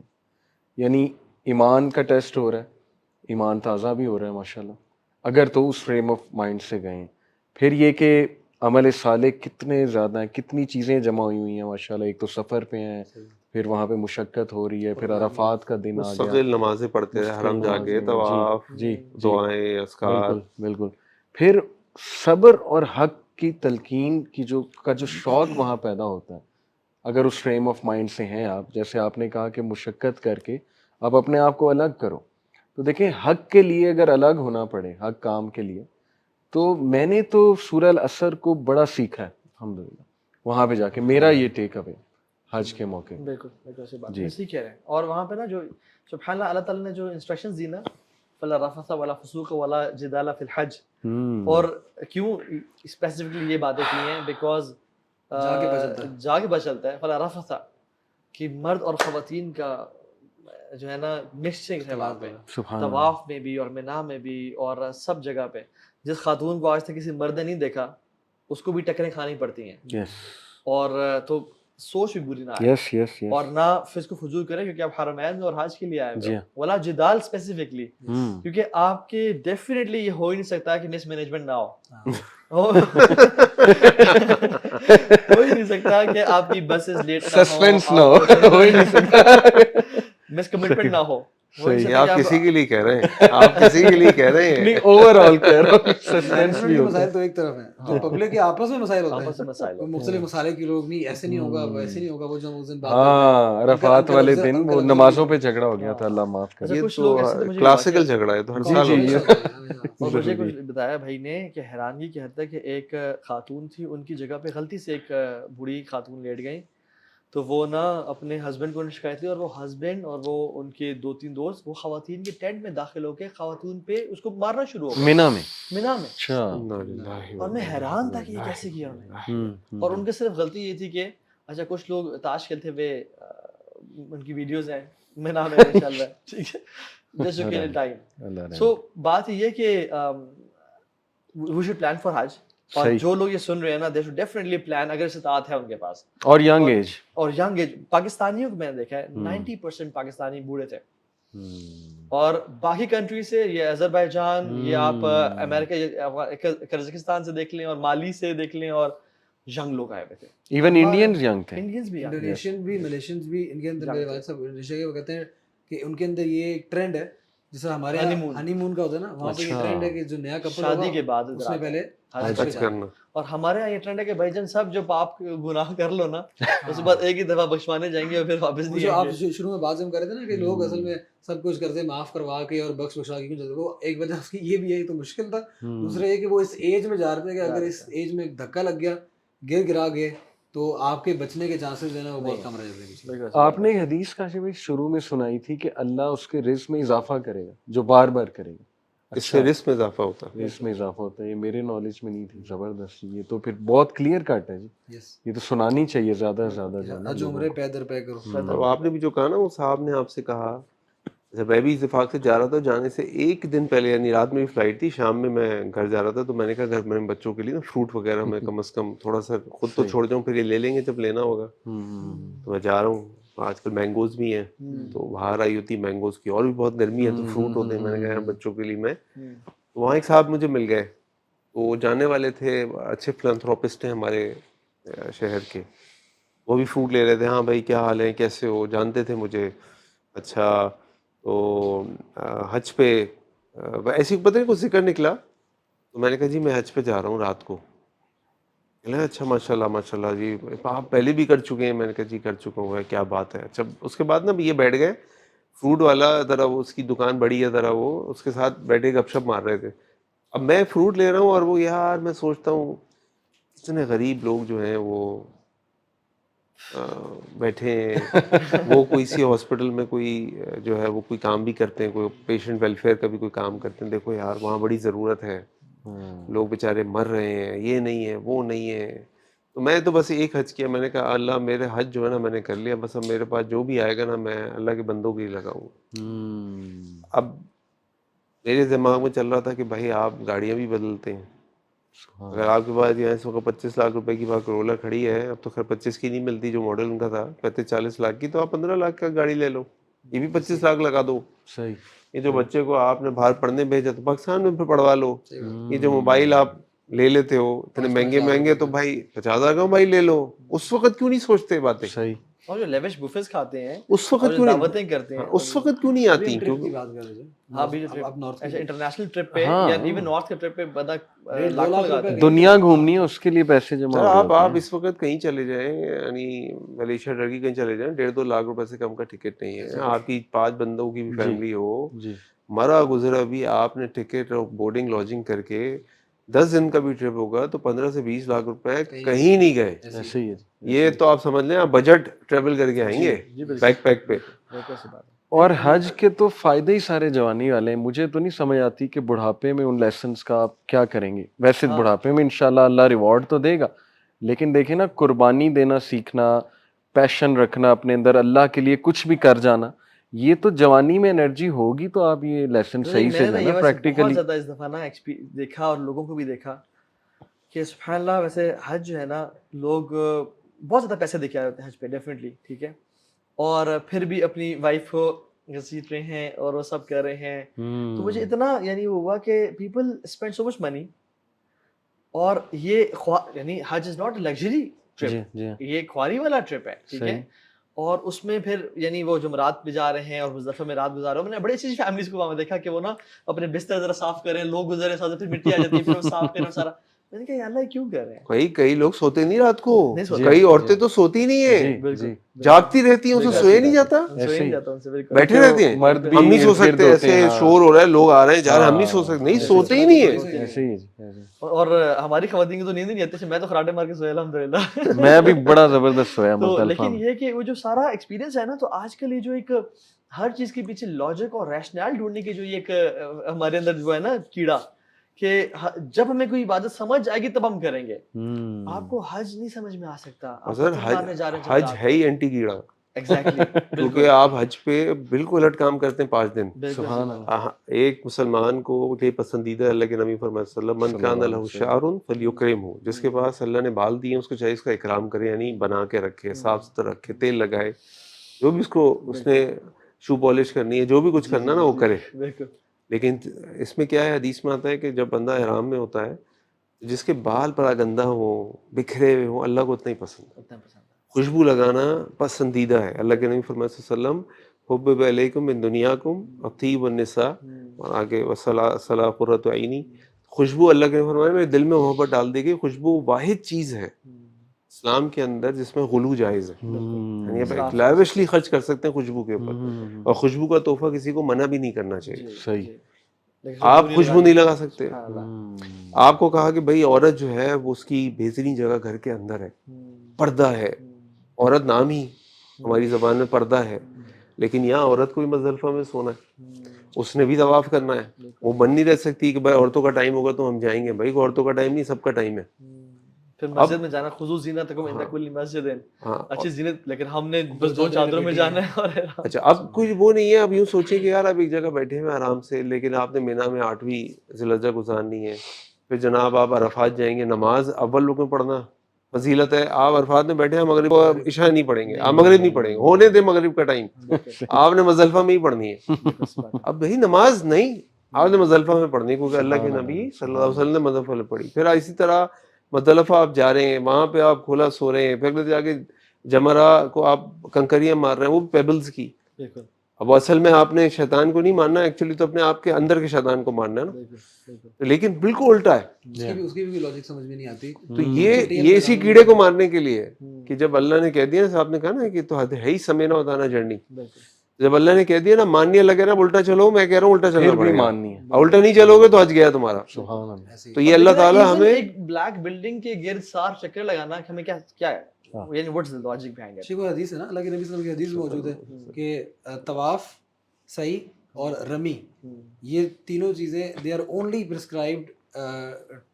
S4: یعنی ایمان کا ٹیسٹ ہو رہا ہے, ایمان تازہ بھی ہو رہا ہے ماشاءاللہ, اگر تو اس فریم آف مائنڈ سے گئے. پھر یہ کہ عمل صالح کتنے زیادہ ہیں, کتنی چیزیں جمع ہوئی ہیں ماشاءاللہ. ایک تو سفر پہ ہیں, پھر وہاں پہ مشقت ہو رہی ہے، پھر عرفات کا دن آ گیا،
S3: مستقل نمازیں پڑھتے ہیں، حرم جا کے طواف،
S4: جی
S3: دعائیں، اذکار.
S4: بالکل بالکل. پھر صبر اور حق کی تلقین کی جو شوق وہاں پیدا ہوتا ہے اگر اس فریم آف مائنڈ سے ہیں آپ، جیسے آپ نے کہا کہ مشقت کر کے آپ اپنے آپ کو الگ کرو. تو دیکھیں حق کے لیے اگر الگ ہونا پڑے، حق کام کے لیے، تو میں نے تو سورہ العصر کو بڑا سیکھا ہے الحمدللہ وہاں پہ جا کے. میرا یہ ٹیک اوے حج کے موقع.
S2: بالکل بالکل صحیح بات
S4: جی.
S2: اسی کہہ رہے ہیں. اور وہاں پہ نا جو سبحان اللہ، اللہ تعالیٰ نے جو انسٹرکشنز دی نا، فلا رفث ولا فسوق ولا جدال فی الحج، اور کیوں اسپیسیفکلی یہ باتیں کی ہیں؟ بیکاز جا کے پتہ چلتا ہے فلا رفث کہ مرد اور خواتین کا جو ہے نا مکسنگ ہے وہاں پہ، طواف میں بھی اور مینا میں بھی اور سب جگہ پہ. جس خاتون کو آج تک کسی مرد نے نہیں دیکھا اس کو بھی ٹکریں کھانی پڑتی ہیں، اور تو سوچ بھی بری نہ آئے اور نہ فسق و فجور کریں، کیونکہ آپ حرمین میں اور حج کے لیے آئے ہوئے ہو. ولا جدال اسپیسیفکلی، کیونکہ آپ کے ڈیفینیٹلی یہ ہو ہی نہیں سکتا کہ مس مینجمنٹ نہ ہو ہو ہی نہیں سکتا کہ آپ کی بسز لیٹ
S4: سسپینس نہ ہو ہی نہیں سکتا،
S2: مس کمٹمنٹ نہ ہو.
S3: آپ کسی کے لیے کہہ رہے ہیں، آپ کسی کے لیے کہہ رہے ہیں،
S4: نہیں اوور آل کہہ رہا ہوں. سسپینس بھی ہوتا
S1: مسائل تو ایک طرف ہیں جو پبلک کے آپس میں مسائل ہوتے ہیں، مختلف مسائل کی لوگ نہیں ایسے نہیں ہوگا ویسے نہیں ہوگا. وہ جو اس دن بات
S4: ہاں عرفات والے دن وہ نمازوں پہ جھگڑا ہو گیا تھا، اللہ معاف کرے.
S3: یہ تو کلاسیکل جھگڑا ہے، تو ہر سال
S2: اور مجھے کچھ بتایا بھائی نے کہ حیرانگی کی حد تک کہ ایک خاتون تھی، ان کی جگہ پہ غلطی سے ایک بوڑھی خاتون لیٹ گئی، تو وہ نا اپنے ہسبینڈ کو شکایت کی، اور وہ ہسبینڈ اور وہ ان کے 2-3 دوست وہ خواتین کے ٹینٹ میں داخل ہو کے خواتین پہ اس کو مارنا شروع ہو گیا مینا میں.
S4: اچھا.
S2: اور میں حیران تھا کہ یہ کیسے کیا انہوں نے. اور ان کی صرف غلطی یہ تھی کہ اچھا کچھ لوگ تاش کھیلتے ہوئے ان کی ویڈیوز ہیں مینا میں چل رہا ہے، ٹھیک ہے، جسٹ ٹو کل ٹائم. سو بات یہ کہ وی شوڈ پلان فار حج. اور جو لوگ یہ سن رہے ہیں نا، دے شوڈ ڈیفینیٹلی پلان اگر استطاعت ہے ان کے پاس.
S4: اور ینگ ایج
S2: پاکستانیوں کو میں نے دیکھا ہے 90% پاکستانی بوڑھے تھے، اور باقی کنٹری سے یہ اذربائیجان، یہ آپ امریکہ قزاقستان سے دیکھ لیں اور مالی سے دیکھ لیں، اور ینگ لوگ آئے ہوئے تھے.
S4: ایون انڈینز ینگ تھے،
S2: انڈینز بھی،
S1: انڈونیشین بھی، ملیشینز بھی. ان کے اندر میرے والد صاحب انڈونیشیا کے وہ کہتے ہیں کہ ان کے اندر یہ ایک ٹرینڈ ہے جس طرح ہمارے ہنی مون کا ہوتا ہے نا، وہاں پہ یہ ٹرینڈ ہے کہ جو نیا کپل
S2: شادی کے بعد
S1: اس میں پہلے
S3: حج کرنا.
S2: اور ہمارے یہاں یہ ٹرینڈ ہے کہ بھائی جان سب جو پاپ گناہ کر لو نا، اس کے بعد ایک ہی دفعہ بخشوانے جائیں گے اور پھر واپس نہیں
S1: آئیں گے. آپ شروع میں بات ہم کر رہے تھے نا کہ لوگ اصل میں سب کچھ کرتے معاف کروا کے اور بخشا کے کیوں، وہ ایک وجہ اس کی یہ بھی ہے تو مشکل تھا. دوسرا یہ کہ وہ اس ایج میں جا رہے تھے کہ اگر اس ایج میں دھکا لگ گیا، گرا گئے، تو آپ کے بچنے کے چانسز جو ہے نا وہ بہت کم رہ جاتے ہیں.
S4: آپ نے ایک حدیث کاشف بھائی شروع میں سنائی تھی کہ اللہ اس کے رزق میں اضافہ کرے گا جو بار بار کرے گا.
S3: اس سے رزق میں اضافہ ہوتا ہے،
S4: رزق میں اضافہ ہوتا ہے. یہ میرے نالج میں نہیں تھی. زبردست. یہ تو پھر بہت کلیئر کٹ ہے جی، یہ تو سنانی چاہیے زیادہ سے زیادہ.
S1: جو عمرے پے در پے کرو.
S3: اور آپ نے بھی جو کہا نا، وہ صاحب نے آپ سے کہا، جب میں بھی اتفاق سے جا رہا تھا، جانے سے ایک دن پہلے یعنی رات میں بھی فلائٹ تھی، شام میں گھر جا رہا تھا، تو میں نے کہا گھر میں بچوں کے لیے نا فروٹ وغیرہ میں کم از کم تھوڑا سا خود تو چھوڑ جاؤں، پھر یہ لے لیں گے جب لینا ہوگا. تو میں جا رہا ہوں. آج کل مینگوز بھی ہیں، تو باہر آئی ہوتی مینگوز کی، اور بھی بہت گرمی ہے تو فروٹ ہوتے ہیں. میں نے کہا بچوں کے لیے میں، وہاں ایک صاحب مجھے مل گئے، وہ جانے والے تھے، اچھے فلانتھروپسٹ ہیں ہمارے شہر کے. وہ بھی فروٹ لے رہے تھے. ہاں بھائی کیا حال ہے، کیسے ہو، جانتے تھے مجھے. اچھا تو حج پہ ایسی پتہ نہیں کچھ ذکر نکلا، تو میں نے کہا جی میں حج پہ جا رہا ہوں رات کو. اچھا ماشاء اللہ ماشاء اللہ جی، آپ پہلے بھی کر چکے ہیں؟ میں نے کہا جی کر چکا ہوں. کیا بات ہے. اچھا اس کے بعد نا یہ بیٹھ گئے، فروٹ والا ذرا وہ اس کی دکان بڑی ہے ذرا، وہ اس کے ساتھ بیٹھے گپ شپ مار رہے تھے. اب میں فروٹ لے رہا ہوں اور وہ یار میں سوچتا ہوں اتنے غریب لوگ جو ہیں وہ بیٹھے ہیں، وہ کوئی سی ہاسپٹل میں کوئی جو ہے وہ کوئی کام بھی کرتے ہیں، کوئی پیشنٹ ویلفیئر کا بھی کوئی کام کرتے ہیں. دیکھو یار وہاں بڑی ضرورت ہے، لوگ بیچارے مر رہے ہیں، یہ نہیں ہے وہ نہیں ہے. تو میں تو بس ایک حج کیا، میں نے کہا اللہ میرے حج جو ہے نا میں نے کر لیا، بس اب میرے پاس جو بھی آئے گا نا میں اللہ کے بندوں کے لیے لگاؤں. اب میرے دماغ میں چل رہا تھا کہ بھائی آپ گاڑیاں بھی بدلتے ہیں، اگر آپ کے پاس اس وقت 25 لاکھ روپے کی بات کرولر کھڑی ہے، اب تو خیر 25 کی نہیں ملتی جو ماڈل ان کا تھا، 35-40 لاکھ کی، تو آپ 15 لاکھ کا گاڑی لے لو، یہ بھی 25 لاکھ لگا دو.
S4: صحیح.
S3: یہ جو بچے کو آپ نے باہر پڑھنے بھیجا تو پاکستان میں پھر پڑھوا لو. یہ جو موبائل آپ لے لیتے ہو اتنے مہنگے مہنگے، تو بھائی 50,000 کا موبائل لے لو. اس وقت کیوں نہیں سوچتے باتیں؟
S4: صحیح.
S2: اور جو لیوش بفیز کھاتے ہیں
S3: اس وقت
S2: اور جو
S3: کیوں نہیں
S2: دعوتیں کرتے ہیں
S3: اس وقت کیوں نہیں آتی؟
S1: ٹرپ کی
S3: کیونکہ
S1: بات کر رہے تھے.
S2: ہاں بھی جو
S1: اب نارتھ
S2: ایسا انٹرنیشنل ٹرپ پہ
S4: ہاں.
S2: یا ایون نارتھ کے ٹرپ پہ بندہ
S1: 1.5
S2: لاکھوں
S1: لاکھ
S2: لگاتا
S1: روپے
S2: ہے.
S4: دنیا گھومنی ہے اس کے لیے پیسے جمع
S3: سر
S4: ہو
S3: آپ
S4: جاتے ہیں.
S3: اس وقت کہیں چلے جائیں, یعنی ملیشیا ٹرکی کہیں چلے جائیں, 1.5-2 لاکھ روپے سے کم کا ٹکٹ نہیں ہے. آپ کی 5 بندوں کی بھی فیملی ہو,
S4: جی
S3: مرا گزرا بھی آپ نے ٹکٹ اور بورڈنگ لاجنگ کر کے 10 دن کا بھی ٹرپ ہوگا تو 15 سے 20 لاکھ روپے کہیں نہیں گئے.
S4: ایسے ہی ہے.
S3: یہ تو آپ سمجھ لیں آپ بجٹ ٹریول کر کے آئیں گے بیک پیک پہ.
S4: اور حج کے تو فائدے ہی سارے جوانی والے ہیں. مجھے تو نہیں سمجھ آتی کہ بڑھاپے میں ان لیسنس کا آپ کیا کریں گے. ویسے بڑھاپے میں انشاءاللہ اللہ ریوارڈ تو دے گا, لیکن دیکھیں نا, قربانی دینا سیکھنا, پیشن رکھنا اپنے اندر, اللہ کے لیے کچھ بھی کر جانا, یہ تو جوانی میں انرجی ہوگی تو آپ یہ لیسن صحیح سے جانا
S2: بہت
S4: پریکٹیکلی.
S2: زیادہ اس دفعہ نا دیکھا اور لوگوں کو بھی دیکھا کہ سبحان اللہ, ویسے حج جو ہے نا لوگ بہت زیادہ پیسے دے کے آ جاتے ہیں حج پہ ڈیفینیٹلی, ٹھیک ہے, اور پھر بھی اپنی وائف کو گھسیٹ رہے ہیں اور وہ سب کر رہے ہیں. تو مجھے اتنا یعنی ہوا کہ پیپل اسپینڈ سو مچ منی, اور یہ یعنی حج از ناٹ لگژری ٹرپ, یہ ایک خواری والا ٹرپ ہے, ٹھیک ہے. اور اس میں پھر یعنی وہ جمعرات پہ جا رہے ہیں اور مزدلفہ میں رات گزار رہے ہیں. میں نے بڑی اچھی فیملیز کو وہاں دیکھا کہ وہ نا اپنے بستر ذرا صاف کریں, لوگ گزرے ساتھ, پھر مٹی آ جاتی ہے, پھر وہ صاف کریں سارا. میں نے کہا یا اللہ کیوں کر رہے ہیں؟
S3: کئی لوگ سوتے نہیں رات کو, کئی عورتیں تو سوتی نہیں ہیں, جاگتی رہتی ہیں, اسے سوئے نہیں جاتا, بیٹھے رہتے ہیں. ہم نہیں سو سکتے, ایسے شور ہو رہا ہے, لوگ آ رہے ہیں جا رہے ہیں, ہم نہیں سو سکتے, نہیں سوتے ہی نہیں ہیں.
S2: اور ہماری خواتین کی تو نیند ہی نہیں آتی, میں تو خراٹے مار کے سویا الحمدللہ.
S4: میں بھی بڑا زبردست سویا مزدلفہ.
S2: لیکن یہ کہ وہ جو سارا ایکسپیرینس ہے نا, تو آج کل یہ جو ایک ہر چیز کے پیچھے لاجک اور ریشنل ڈھونڈنے کی جو یہ ایک ہمارے اندر جو ہے نا کیڑا, کہ جب ہمیں کوئی عبادت سمجھ آئے گی تب ہم کریں گے. آپ کو حج نہیں سمجھ میں آ سکتا,
S3: حج ہے ہی اینٹی کیڑا. کیونکہ آپ حج پہ بالکل الٹ کام کرتے ہیں 5 دن. ایک مسلمان کو یہ پسندیدہ اللہ کے نبی فرمائے صلی اللہ علیہ وسلم, من کان لہ شعر فلیکرمہ, جس کے پاس اللہ نے بال دیے اس کو چاہیے اس کا اکرام کرے, یعنی بنا کے رکھے, صاف ستھرا رکھے, تیل لگائے, جو بھی اس نے شو پالش کرنی ہے, جو بھی کچھ کرنا نا وہ کرے. لیکن اس میں کیا ہے, حدیث میں آتا ہے کہ جب بندہ احرام میں ہوتا ہے, جس کے بال پر گندہ ہوں, بکھرے ہوئے ہوں, اللہ کو اتنا ہی پسند. خوشبو لگانا پسندیدہ ہے. اللہ کے نبی فرمائے صلی اللہ علیہ وسلم, حبب الیکم من دنیاکم الطیب والنساء, اور آگے وصلاۃ قرۃ عینی. خوشبو اللہ کے نبی فرمائے میرے دل میں محبت ڈال دی گئی. خوشبو واحد چیز ہے اسلام کے اندر جس میں غلو جائز ہے, یعنی آپ لیوشلی خرچ کر سکتے ہیں خوشبو کے اوپر, اور خوشبو کا تحفہ کسی کو منع بھی نہیں کرنا چاہیے.
S4: صحیح.
S3: آپ خوشبو نہیں لگا سکتے. آپ کو کہا کہ بھائی عورت جو ہے وہ اس کی بہترین جگہ گھر کے اندر ہے, پردہ ہے. عورت نام ہی ہماری زبان میں پردہ ہے, لیکن یہاں عورت کو بھی مزدلفہ میں سونا ہے, اس نے بھی طواف کرنا ہے. وہ بن نہیں رہ سکتی کہ بھائی عورتوں کا ٹائم ہوگا تو ہم جائیں گے. بھائی عورتوں کا ٹائم نہیں, سب کا ٹائم ہے.
S2: پھر مسجد میں جانا, خضوع زینتکم عند کل مسجد, اچھی زینت, لیکن ہم نے بس 2 چادروں میں جانا ہے.
S3: اچھا, اب کچھ وہ نہیں ہے. اب یوں سوچیں کہ یار اب ایک جگہ بیٹھے ہوئے آرام سے, لیکن آپ نے مینا میں 8ویں ذی الحجہ گزارنی ہے, پھر جناب آپ عرفات جائیں گے. نماز اول رکن پڑھنا فضیلت ہے. آپ عرفات میں بیٹھے ہیں, مغرب عشاء نہیں پڑھیں گے, آپ مغرب نہیں پڑھیں گے, ہونے دیں مغرب کا ٹائم, آپ نے مزدلفہ میں ہی پڑھنی ہے. اب بھائی نماز نہیں, آپ نے مزدلفہ میں پڑھنی ہے, کیونکہ اللہ کے نبی صلی اللہ علیہ وسلم نے مزدلفہ میں پڑھی. پھر اسی طرح مزدلفہ آپ جا رہے ہیں, وہاں پہ آپ کھلا سو رہے ہیں, پھر جا کے جمرہ کو آپ کنکریاں مار رہے ہیں, وہ پیبلز کی. اب اصل میں آپ نے شیطان کو نہیں ماننا, ایکچولی تو اپنے آپ کے اندر کے شیطان کو ماننا ہے نا, لیکن بالکل الٹا ہے.
S1: اس کی بھی لاجک سمجھ میں نہیں آتی.
S3: تو یہ اسی کیڑے کو مارنے کے لیے کہ جب اللہ نے کہہ دیا نا, آپ نے کہا نا کہ تو ہے ہی سمینا ہوتا نا جرنی, جب اللہ نے کہہ دیا نا ماننے لگے نا, الٹا چلو, میں کہہ رہا ہوں الٹا چلنا پڑے گا, الٹا نہیں چلو گے تو حج گیا تمہارا. تو یہ اللہ تعالیٰ ہمیں
S2: ایک بلیک بلڈنگ کے گرد 4 چکر لگانا ہمیں کیا ہے, یعنی what's the logic behind it.
S1: کوئی حدیث ہے نا, اللہ کے نبی صلی اللہ علیہ وسلم کی حدیث موجود ہے کہ طواف, سعی اور رمی, یہ تینوں چیزیں they are only prescribed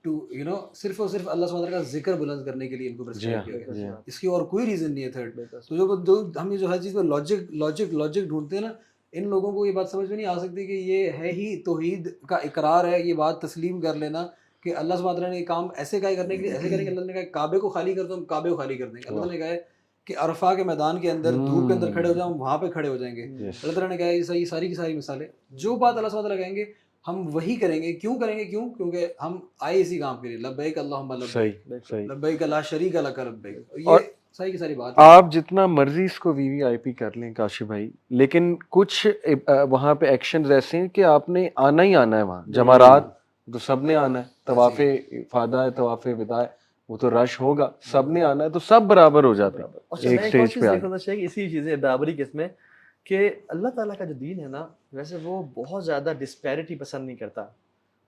S1: to you know, صرف اور صرف اللہ سبحانہ وتعالیٰ کا ذکر بلند کرنے کے لیے ان کو پرسکرائب کیا گیا. اس کی اور کوئی ریزن نہیں ہے تھرڈ. تو جو ہم یہ جو ہر چیز میں لاجک ڈھونڈتے ہیں نا, ان لوگوں کو یہ بات سمجھ میں نہیں آ سکتی کہ یہ ہے ہی توحید کا اقرار ہے. یہ بات تسلیم کر لینا کہ اللہ سبحانہ وتعالیٰ نے یہ کام ایسے کا کرنے کے لیے ایسے کریں کہ اللہ نے کہا کعبے کو خالی کر دو, ہم کعبے کو خالی کر دیں گے. اللہ نے کہا ہے کہ عرفہ کے میدان کے اندر دھوپ کے اندر کھڑے ہو جائیں, ہم وہاں پہ کھڑے ہو جائیں گے. اللہ تعالیٰ نے کہا یہ ساری کی ساری مثالیں, جو بات اللہ سبحانہ وتعالیٰ کہیں گے ہم وہی کریں گے. کیوں کریں گے؟ کیونکہ ہم آئے اسی کام کے لیے. لبیک اللہم لبیک, لبیک لا شریک لک لبیک. یہ صحیح کی ساری بات ہے.
S4: آپ جتنا مرضی اس کو وی وی آئی پی کر لیں کاشف بھائی، لیکن کچھ وہاں پہ ایکشنز ایسے ہیں کہ آپ نے آنا ہی آنا ہے وہاں. جمعرات تو سب نے آنا ہے، طواف افاضہ ہے، طواف وداع ہے، وہ تو رش ہوگا، سب نے آنا ہے، تو سب برابر ہو جاتے ہیں ایک سٹیج پہ.
S2: دیکھنا چاہیے اسی چیزیں برابری کے اس میں کہ اللہ تعالیٰ کا جو دین ہے نا، ویسے وہ بہت زیادہ ڈسپیرٹی پسند نہیں کرتا،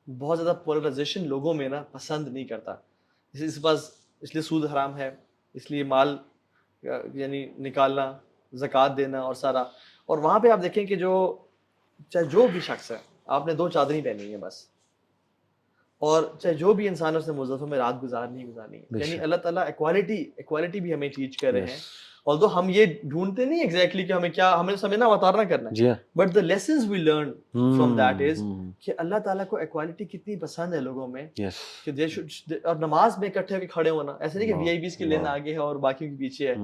S2: بہت زیادہ پولرائزیشن لوگوں میں نا پسند نہیں کرتا. اس پاس اس لیے سود حرام ہے، اس لیے مال یعنی نکالنا، زکوٰۃ دینا اور سارا. اور وہاں پہ آپ دیکھیں کہ جو چاہے جو بھی شخص ہے، آپ نے 2 چادریں پہنی ہیں بس، اور چاہے جو بھی انسان اس نے مزدلفہ میں رات گزارنی ہے، یعنی اللہ تعالیٰ ایکوالٹی بھی ہمیں ٹیچ کر رہے ہیں. although ہم یہ ڈھونڈتے نہیں ایگزیکٹلی کہ ہمیں سمجھنا اتارنا کرنا ہے، but the lessons we learn from that is کہ اللہ تعالیٰ کو ایکوالٹی کتنی پسند ہے لوگوں میں، کہ اور نماز میں اکٹھے ہو کے کھڑے ہونا، ایسے نہیں کہ وی آئی پیز کے لینا آگے ہے اور باقیوں کے پیچھے ہے.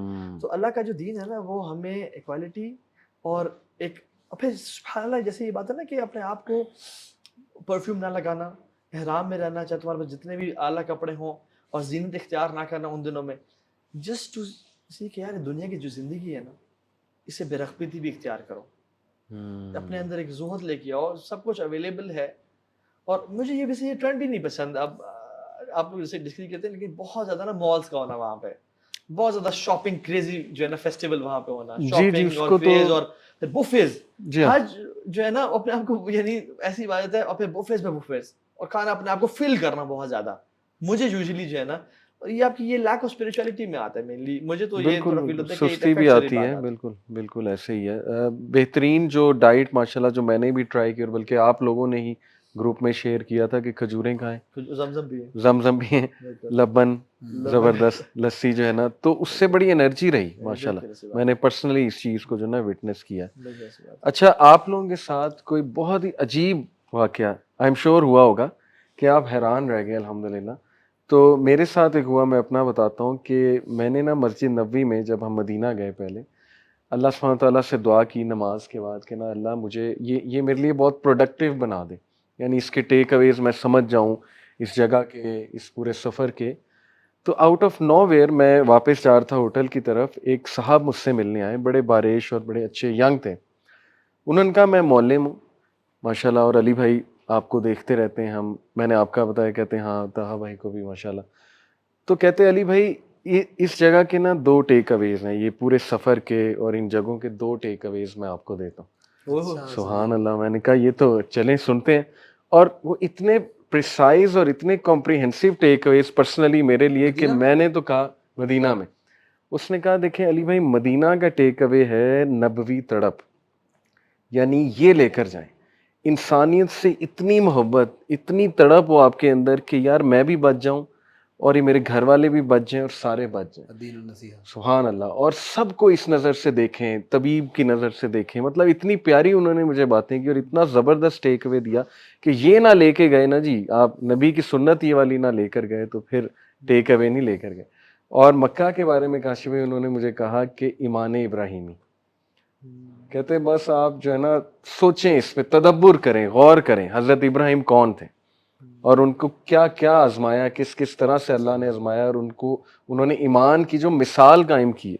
S2: تو اللہ کا جو دین ہے نا، وہ ہمیں ایکوالٹی اور ایک پھر سبحان اللہ، جیسے یہ بات ہے نا کہ اپنے آپ کو پرفیوم نہ لگانا، احرام میں رہنا، چاہے تمہارے پاس جتنے بھی اعلیٰ کپڑے ہوں، اور زینت اختیار نہ کرنا ان دنوں میں، جسٹ ٹو سی کہ یار دنیا کی جو زندگی ہے نا، اسے بے رغبتی بھی اختیار کرو، اپنے اندر ایک زہد لے کے آؤ، سب کچھ اویلیبل ہے. اور مجھے یہ ویسے یہ ٹرینڈ بھی نہیں پسند. اب آپ لوگ جیسے ڈسکس کرتے ہیں، لیکن بہت زیادہ نا مالس کا ہونا وہاں پہ، بہت زیادہ شاپنگ کریزی جو ہے نا، فیسٹیول وہاں پہ ہونا، شاپنگ اور کریز اور بوفیز. حج جو ہے نا اپنے آپ کو یعنی ایسی عبادت ہے، اور پھر بوفیز میں بوفیز اور کھانا اپنے آپ کو فل کرنا بہت زیادہ. مجھے یوزلی جو ہے نا یہ آپ کی یہ لیک آف اسپرچولیٹی میں آتا ہے مینلی. مجھے تو یہ تھوڑا فیل ہوتا ہے کہ
S4: سستی بھی آتی ہے. بالکل ایسے ہی ہے. بہترین جو ڈائٹ ماشاءاللہ جو میں نے بھی ٹرائی کی، اور بلکہ آپ لوگوں نے ہی گروپ میں شیئر کیا تھا کہ کھجوریں کھائیں، زمزم بھی ہیں، لبن زبردست، لسی جو ہے نا، تو اس سے بڑی انرجی رہی ماشاءاللہ. میں نے پرسنلی اس چیز کو جو نا وٹنس کیا. اچھا، آپ لوگوں کے ساتھ کوئی بہت ہی عجیب واقعہ آئی ایم شیور ہوا ہوگا کہ آپ حیران رہ گئے الحمدللہ. تو میرے ساتھ ایک ہوا، میں اپنا بتاتا ہوں کہ میں نے نا مسجد نبوی میں جب ہم مدینہ گئے پہلے، اللہ سبحانہ تعالیٰ سے دعا کی نماز کے بعد کہ نا اللہ مجھے یہ میرے لیے بہت پروڈکٹیو بنا دے، یعنی اس کے ٹیک اویز میں سمجھ جاؤں اس جگہ کے، اس پورے سفر کے. تو آؤٹ آف نو ویئر میں واپس جا رہا تھا ہوٹل کی طرف، ایک صاحب مجھ سے ملنے آئے، بڑے باریش اور بڑے اچھے ینگ تھے. انہوں نے کہا میں معلم ہوں ماشاءاللہ، اور علی بھائی آپ کو دیکھتے رہتے ہیں ہم، میں نے آپ کا بتایا. کہتے ہیں ہاں طہا بھائی کو بھی ماشاءاللہ. تو کہتے علی بھائی اس جگہ کے نا 2 ٹیک اویز ہیں، یہ پورے سفر کے اور ان جگہوں کے 2 ٹیک اویز میں آپ کو دیتا ہوں. سبحان اللہ. میں نے کہا یہ تو چلیں سنتے ہیں. اور وہ اتنے پریسائز اور اتنے کمپریہنسو ٹیک اویز پرسنلی میرے لیے کہ میں نے تو کہا مدینہ میں. اس نے کہا دیکھیں علی بھائی، مدینہ کا ٹیک اوے ہے نبوی تڑپ، یعنی یہ لے کر جائیں. انسانیت سے اتنی محبت، اتنی تڑپ ہو آپ کے اندر کہ یار میں بھی بچ جاؤں اور یہ میرے گھر والے بھی بچ جائیں اور سارے بچ جائیں. سبحان اللہ. اور سب کو اس نظر سے دیکھیں، طبیب کی نظر سے دیکھیں. مطلب اتنی پیاری انہوں نے مجھے باتیں کی اور اتنا زبردست ٹیک اوے دیا کہ یہ نہ لے کے گئے نا جی آپ، نبی کی سنت یہ والی نہ لے کر گئے تو پھر ٹیک اوے نہیں لے کر گئے. اور مکہ کے بارے میں کاشف بھائی انہوں نے مجھے کہا کہ ایمان ابراہیمی، کہتے بس آپ جو ہے نا سوچیں، اس پہ تدبر کریں، غور کریں حضرت ابراہیم کون تھے اور ان کو کیا کیا آزمایا، کس طرح سے اللہ نے آزمایا، اور انہوں نے ایمان کی جو مثال قائم کی ہے.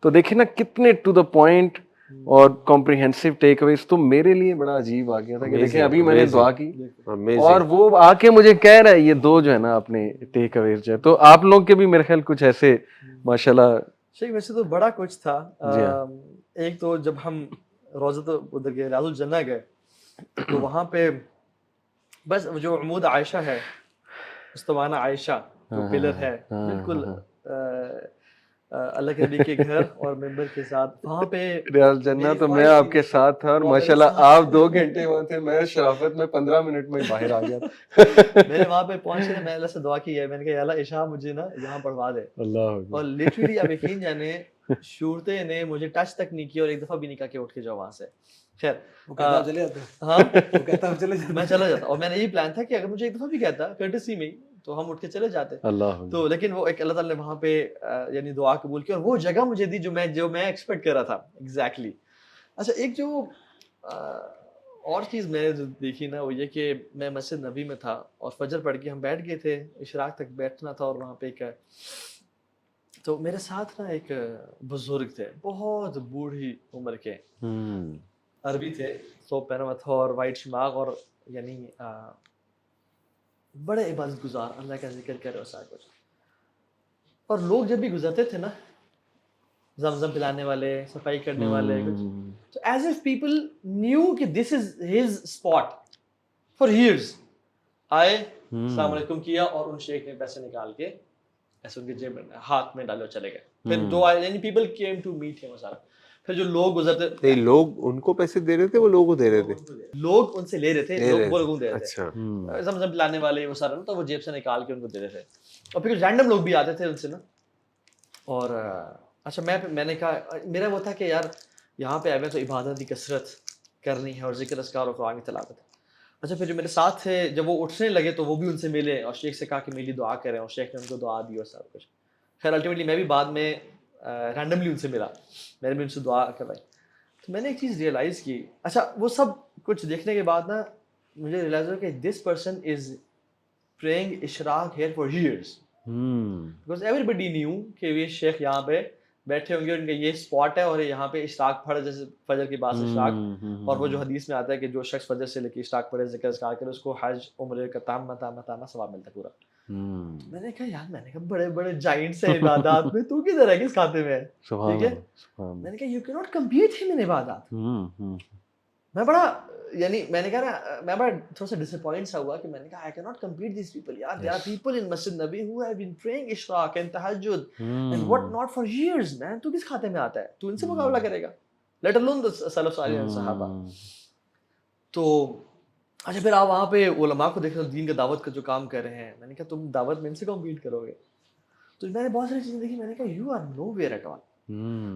S4: تو دیکھیں نا کتنے ٹو دا پوائنٹ اور کمپریہنسو ٹیک اویز. تو میرے لیے بڑا عجیب آ گیا تھا کہ دیکھیں ابھی میں نے دعا کی اور وہ آ کے مجھے کہہ رہا ہے یہ 2 جو ہے نا اپنے ٹیک اویز جو ہے. تو آپ لوگ کے بھی میرے خیال کچھ ایسے ماشاءاللہ.
S2: شیخ ویسے تو بڑا کچھ تھا. ایک تو جب ہم روضۃ ادھر گئے ریاض الجنہ گئے، تو وہاں پہ بس جو عمود عائشہ ہے، استوانہ عائشہ جو پلر ہے، بالکل اللہ کے نبی کے گھر اور ممبر کے ساتھ وہاں پہ
S4: ریاض الجنہ. تو میں آپ کے ساتھ تھا اور ماشاءاللہ آپ 2 گھنٹے وہاں تھے، میں شرافت میں 15 منٹ میں باہر آ گیا.
S2: میں نے وہاں پہ پہنچ کے میں اللہ سے دعا کی ہے، میں نے کہا یا اللہ عشاء مجھے نا یہاں پڑھوا دے.
S4: اللہ.
S2: اور لٹرلی آپ یقین جانے شورتے نے مجھے ٹچ تک نہیں کیا اور ایک دفعہ بھی نہیں کہا کہ اٹھ کے جاؤ وہاں سے. خیر ہاں میں چلا جاتا. اور میں نے یہی پلان تھا کہ اگر مجھے ایک دفعہ بھی کہتا کرٹسی میں تو ہم اٹھ کے چلے جاتے. تو لیکن وہ ایک اللہ تعالیٰ نے وہاں پہ یعنی دعا قبول کی اور وہ جگہ مجھے دی جو میں ایکسپیکٹ کر رہا تھا ایگزیکٹلی. اچھا ایک جو اور چیز میں نے دیکھی نا وہ یہ کہ میں مسجد نبی میں تھا اور فجر پڑھ کے ہم بیٹھ گئے تھے، اشراق تک بیٹھنا تھا. اور وہاں پہ ایک تو میرے ساتھ نا ایک بزرگ تھے, بہت بوڑھی عمر کے, عربی تھے, تو پہنا ہوا تھا اور وائٹ شماغ, اور یعنی بڑے عبادت گزار, اللہ کا ذکر کرے اور سارا کچھ. اور لوگ جب بھی گزرتے تھے نا, زمزم پلانے والے, صفائی کرنے والے کچھ, تو ایز اف پیپل نیو کہ this is his spot for years. آئے, السلام علیکم کیا, اور ان شیخ نے پیسے نکال کے ایسے ان کے جیب میں ہاتھ میں ڈالے اور چلے گئے. پھر دو آئے, یعنی پیپل کیم ٹو میٹ ہم سارا. پھر جو لوگ گزرتے
S3: نہیں, لوگ ان کو پیسے دے رہے تھے, وہ لوگوں کو دے رہے تھے,
S2: لوگ ان سے لے رہے تھے, لوگ وہ لوگوں کو دے رہے تھے.
S3: اچھا,
S2: زمزم پلانے والے وہ سارا نا, تو وہ جیب سے نکال کے ان کو دے رہے تھے. اور پھر کچھ رینڈم لوگ بھی آتے تھے ان سے نا. اور اچھا میں نے کہا, میرا وہ تھا کہ یار یہاں پہ آئے تو عبادت کی کثرت کرنی ہے اور ذکر اذکار اور قرآن کی تلاوت. اچھا پھر جو میرے ساتھ تھے جب وہ اٹھنے لگے تو وہ بھی ان سے ملے اور شیخ سے کہا کہ میری دعا کریں, اور شیخ نے ان کو دعا دی اور سب کچھ. خیر الٹیمیٹلی میں بھی بعد میں رینڈملی ان سے ملا, میں نے بھی ان سے دعا کروائی. تو میں نے ایک چیز ریئلائز کی, اچھا وہ سب کچھ دیکھنے کے بعد نا مجھے ریئلائز ہوا کہ دس پرسن از پریئنگ اشراق here for years, because everybody knew کہ یہ شیخ یہاں پہ بیٹھے ہوں گے, ان کا یہ اسپاٹ ہے, اور یہاں پہ اشراق پڑھے, جیسے فجر کے بعد اشراق. اور وہ جو حدیث میں آتا ہے کہ جو شخص فجر سے لے کے اشراق پڑھے, ذکر اذکار کرے, اس کو حج عمرے کا تامہ ثواب ملتا ہے پورا. میں نے کہا یار, میں نے کہا بڑے بڑے جائنٹس ہیں عبادات میں, تو کدھر ہے, کس کھاتے میں ہے, ٹھیک ہے. میں نے کہا یو کی ناٹ کمپیٹ ہم ان عبادات. میں بڑا یعنی میں نے کہا نا, میں بڑا تھوڑا سا ڈس اپوائنٹ سا ہوا کہ میں نے کہا I cannot compete these people. یار there are people in Masjid Nabi who have been praying Ishraq and Tahajjud and what not for years, man. تو کس کھاتے میں آتا ہے, تو ان سے مقابلہ کرے گا, let alone the Salaf Salih and Sahaba. تو اچھا پھر آپ وہاں پہ علماء کو دیکھتے دین کا دعوت کا جو کام کر رہے ہیں, میں نے کہا تم دعوت میں ان سے کمپیٹ کرو گے. تو میں نے بہت ساری چیزیں دیکھی, میں نے کہا you are nowhere at all.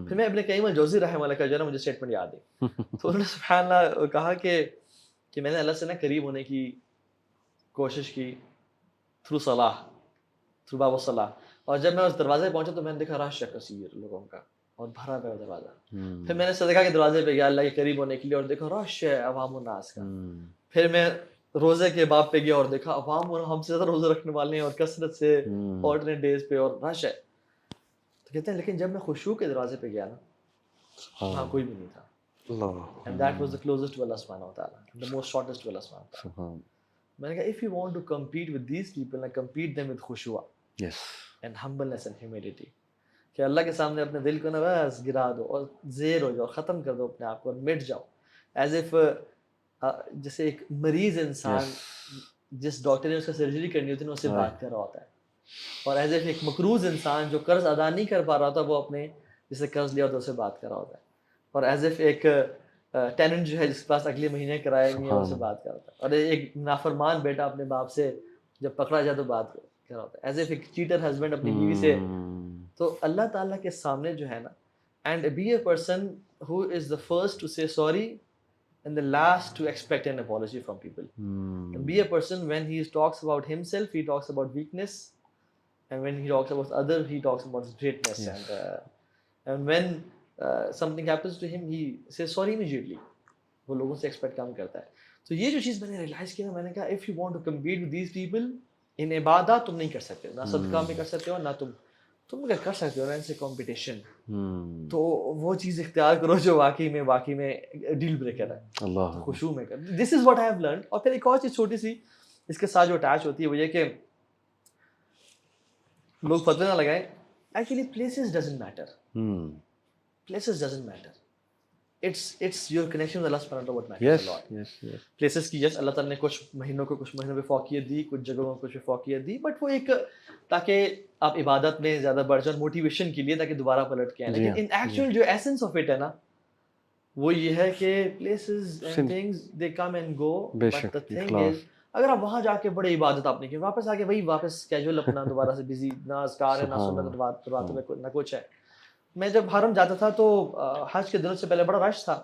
S2: پھر میں ابن قیم الجوزی رحمہ اللہ کا جو ہے نا, مجھے اسٹیٹمنٹ یاد ہے, تو انہوں نے سبحان اللہ کہا کہ میں نے اللہ سے نا قریب ہونے کی کوشش کی تھرو صلاح, تھرو باب الصلاح. اور جب میں اس دروازے پہ پہنچا تو میں نے دیکھا رش کثیر لوگوں کا اور بھرا پہ دروازہ. پھر میں نے صدقہ کے دروازے پہ گیا اللہ کے قریب ہونے کے لیے, اور دیکھا رش ہے عوام الناس کا. پھر میں روزے کے باب پہ گیا اور دیکھا عوام ہم سے زیادہ روزے رکھنے والے ہیں اور کثرت سے آلٹرنیٹ ڈیز پہ, اور رش ہے. تو کہتے ہیں لیکن جب میں خشوع کے دروازے پہ گیا نا, وہاں کوئی بھی نہیں تھا. And that was the closest to Allah subhanahu wa ta'ala, the most shortest to Allah subhanahu wa ta'ala. میں نے کہا if you want to compete with these people, like compete them with khushu' and humbleness and humility, کہ اللہ کے سامنے اپنے دل کو نا بس گرا دو اور زیر ہو جاؤ, ختم کر دو اپنے آپ کو اور مٹ جاؤ, ایز اف جیسے ایک مریض انسان جس ڈاکٹر نے اس کا سرجری کرنی ہوتی ہے نا, اس سے بات کر رہا ہوتا ہے. اور ایز اف ایک مقروض انسان جو قرض ادا نہیں کر پا رہا ہوتا, وہ اپنے جسے قرض لیا ہوتا ہے اس سے بات کر رہا ہوتا ہے. اور ایز اف ایک ٹیننٹ جو ہے جس کے پاس اگلے مہینے کرایہ نہیں ہے, اس سے بات کر رہا ہوتا ہے. اور ایک نافرمان بیٹا اپنے باپ سے جب پکڑا جائے تو بات کر رہا ہوتا ہے, ایز اف ایک چیٹر ہسبینڈ اپنی بیوی سے. تو اللہ تعالیٰ کے سامنے جو ہے نا, and be a person who is the first to say sorry and the last to expect an apology from people. And be a person when he talks about himself, he talks about weakness, and when he talks about others, he talks about greatness. And when something happens to him, he says sorry immediately. وہ لوگوں سے ایکسپیکٹ کم کرتا ہے. تو یہ جو چیز میں نے ریئلائز کیا, میں نے کہا if you want to compete with these people in عبادات, تم نہیں کر سکتے, نہ صدقہ میں کر سکتے ہو, نہ تم اگر کر سکتے ہو نا ان سے کمپٹیشن, تو وہ چیز اختیار کرو جو واقعی میں ڈیل بریکر ہے. اللہ خشوع میں کر, this is what I have learned. اور پھر ایک اور چیز چھوٹی سی اس کے ساتھ جو اٹیچ ہوتی ہے وہ یہ کہ لوگ فتوی نہ لگائیں, actually places doesn't matter. Places doesn't matter. It's your connection with Allah subhanahu wa ta'ala what matters a lot. Yes. Places کی yes اللہ تعالیٰ نے کچھ مہینوں پہ فوقیت دی, کچھ جگہوں کو کچھ فوقیت دی, بٹ وہ ایک تاکہ آپ عبادت میں زیادہ بڑھ جائیں, موٹیویشن کے لیے, تاکہ دوبارہ پلٹ کے آئیں. لیکن ان ایکچوئل جو ایسنس آف اٹ ہے نا, وہ یہ ہے کہ places and things they come and go, but the thing is اگر آپ وہاں جا کے بڑے عبادت آپ نے کی, واپس آ کے وہی واپس کیجول اپنا دوبارہ سے بزی, نہ اذکار ہے, نہ سنت راتب میں نہ کچھ ہے. میں جب حرم جاتا تھا تو حج کے دنوں سے پہلے بڑا رش تھا,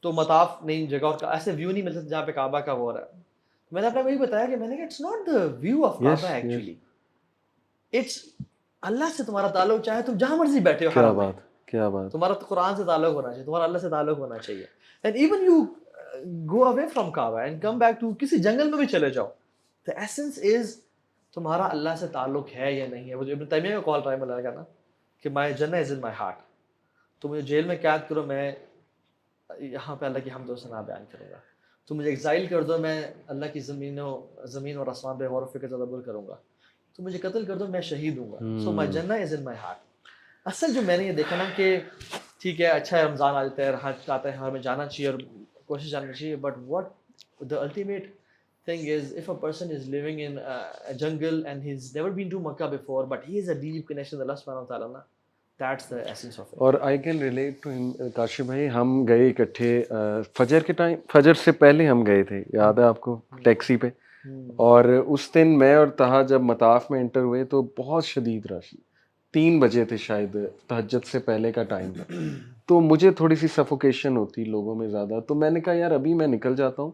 S2: تو مطاف نئی جگہ اور ایسے ویو نہیں ملتا جہاں پہ کعبہ کا وہ ہو رہا ہے. میں نے اپنا وہی بتایا کہ میں نے کہا it's not the view of Kaaba, actually it's اللہ سے تمہارا تعلق, چاہے تم جہاں مرضی بیٹھے ہو, کیا بات, تمہارا قرآن سے تعلق ہونا چاہیے, تمہارا اللہ سے تعلق ہونا چاہیے. And even you go away from Kaaba and come back to, کسی جنگل میں بھی چلے جاؤ, دا ایسنس از تمہارا اللہ سے تعلق ہے یا نہیں ہے. وہ جو ابن تیمیہ کا قول رحمہ اللہ کا نا, کہ مائی جنہ از ان مائی ہارٹ. تو مجھے جیل میں قید کرو، میں یہاں پہ اللہ کی حمد و ثنا بیان کروں گا. تو مجھے ایگزائل کر دو، میں اللہ کی زمین اور آسمان پہ غور و فکر تدبر کروں گا. تو مجھے قتل کر دو، میں شہید ہوں گا. سو مائی جنہ از ان مائی ہارٹ. اصل جو میں نے یہ دیکھا نا کہ ٹھیک ہے اچھا ہے رمضان آ جاتا ہے، حج آتا ہے، ہمیں جانا چاہیے اور کوشش جانا چاہیے، but what the ultimate thing is, if a person is living in a jungle and he's never been to Makkah before, but he has a deep connection with Allah subhanahu wa ta'ala, that's the essence of it.
S4: اور I can relate to Kashif bhai. ہم گئے اکٹھے فجر کے ٹائم، فجر سے پہلے ہم گئے تھے، یاد ہے آپ کو، ٹیکسی پہ. اور اس دن میں اور طہا جب مطاف میں انٹر ہوئے تو بہت شدید رش، 3 بجے تھے شاید، تہجد سے پہلے کا ٹائم تھا. تو مجھے تھوڑی سی سفوکیشن ہوتی لوگوں میں زیادہ، تو میں نے کہا یار ابھی میں نکل جاتا ہوں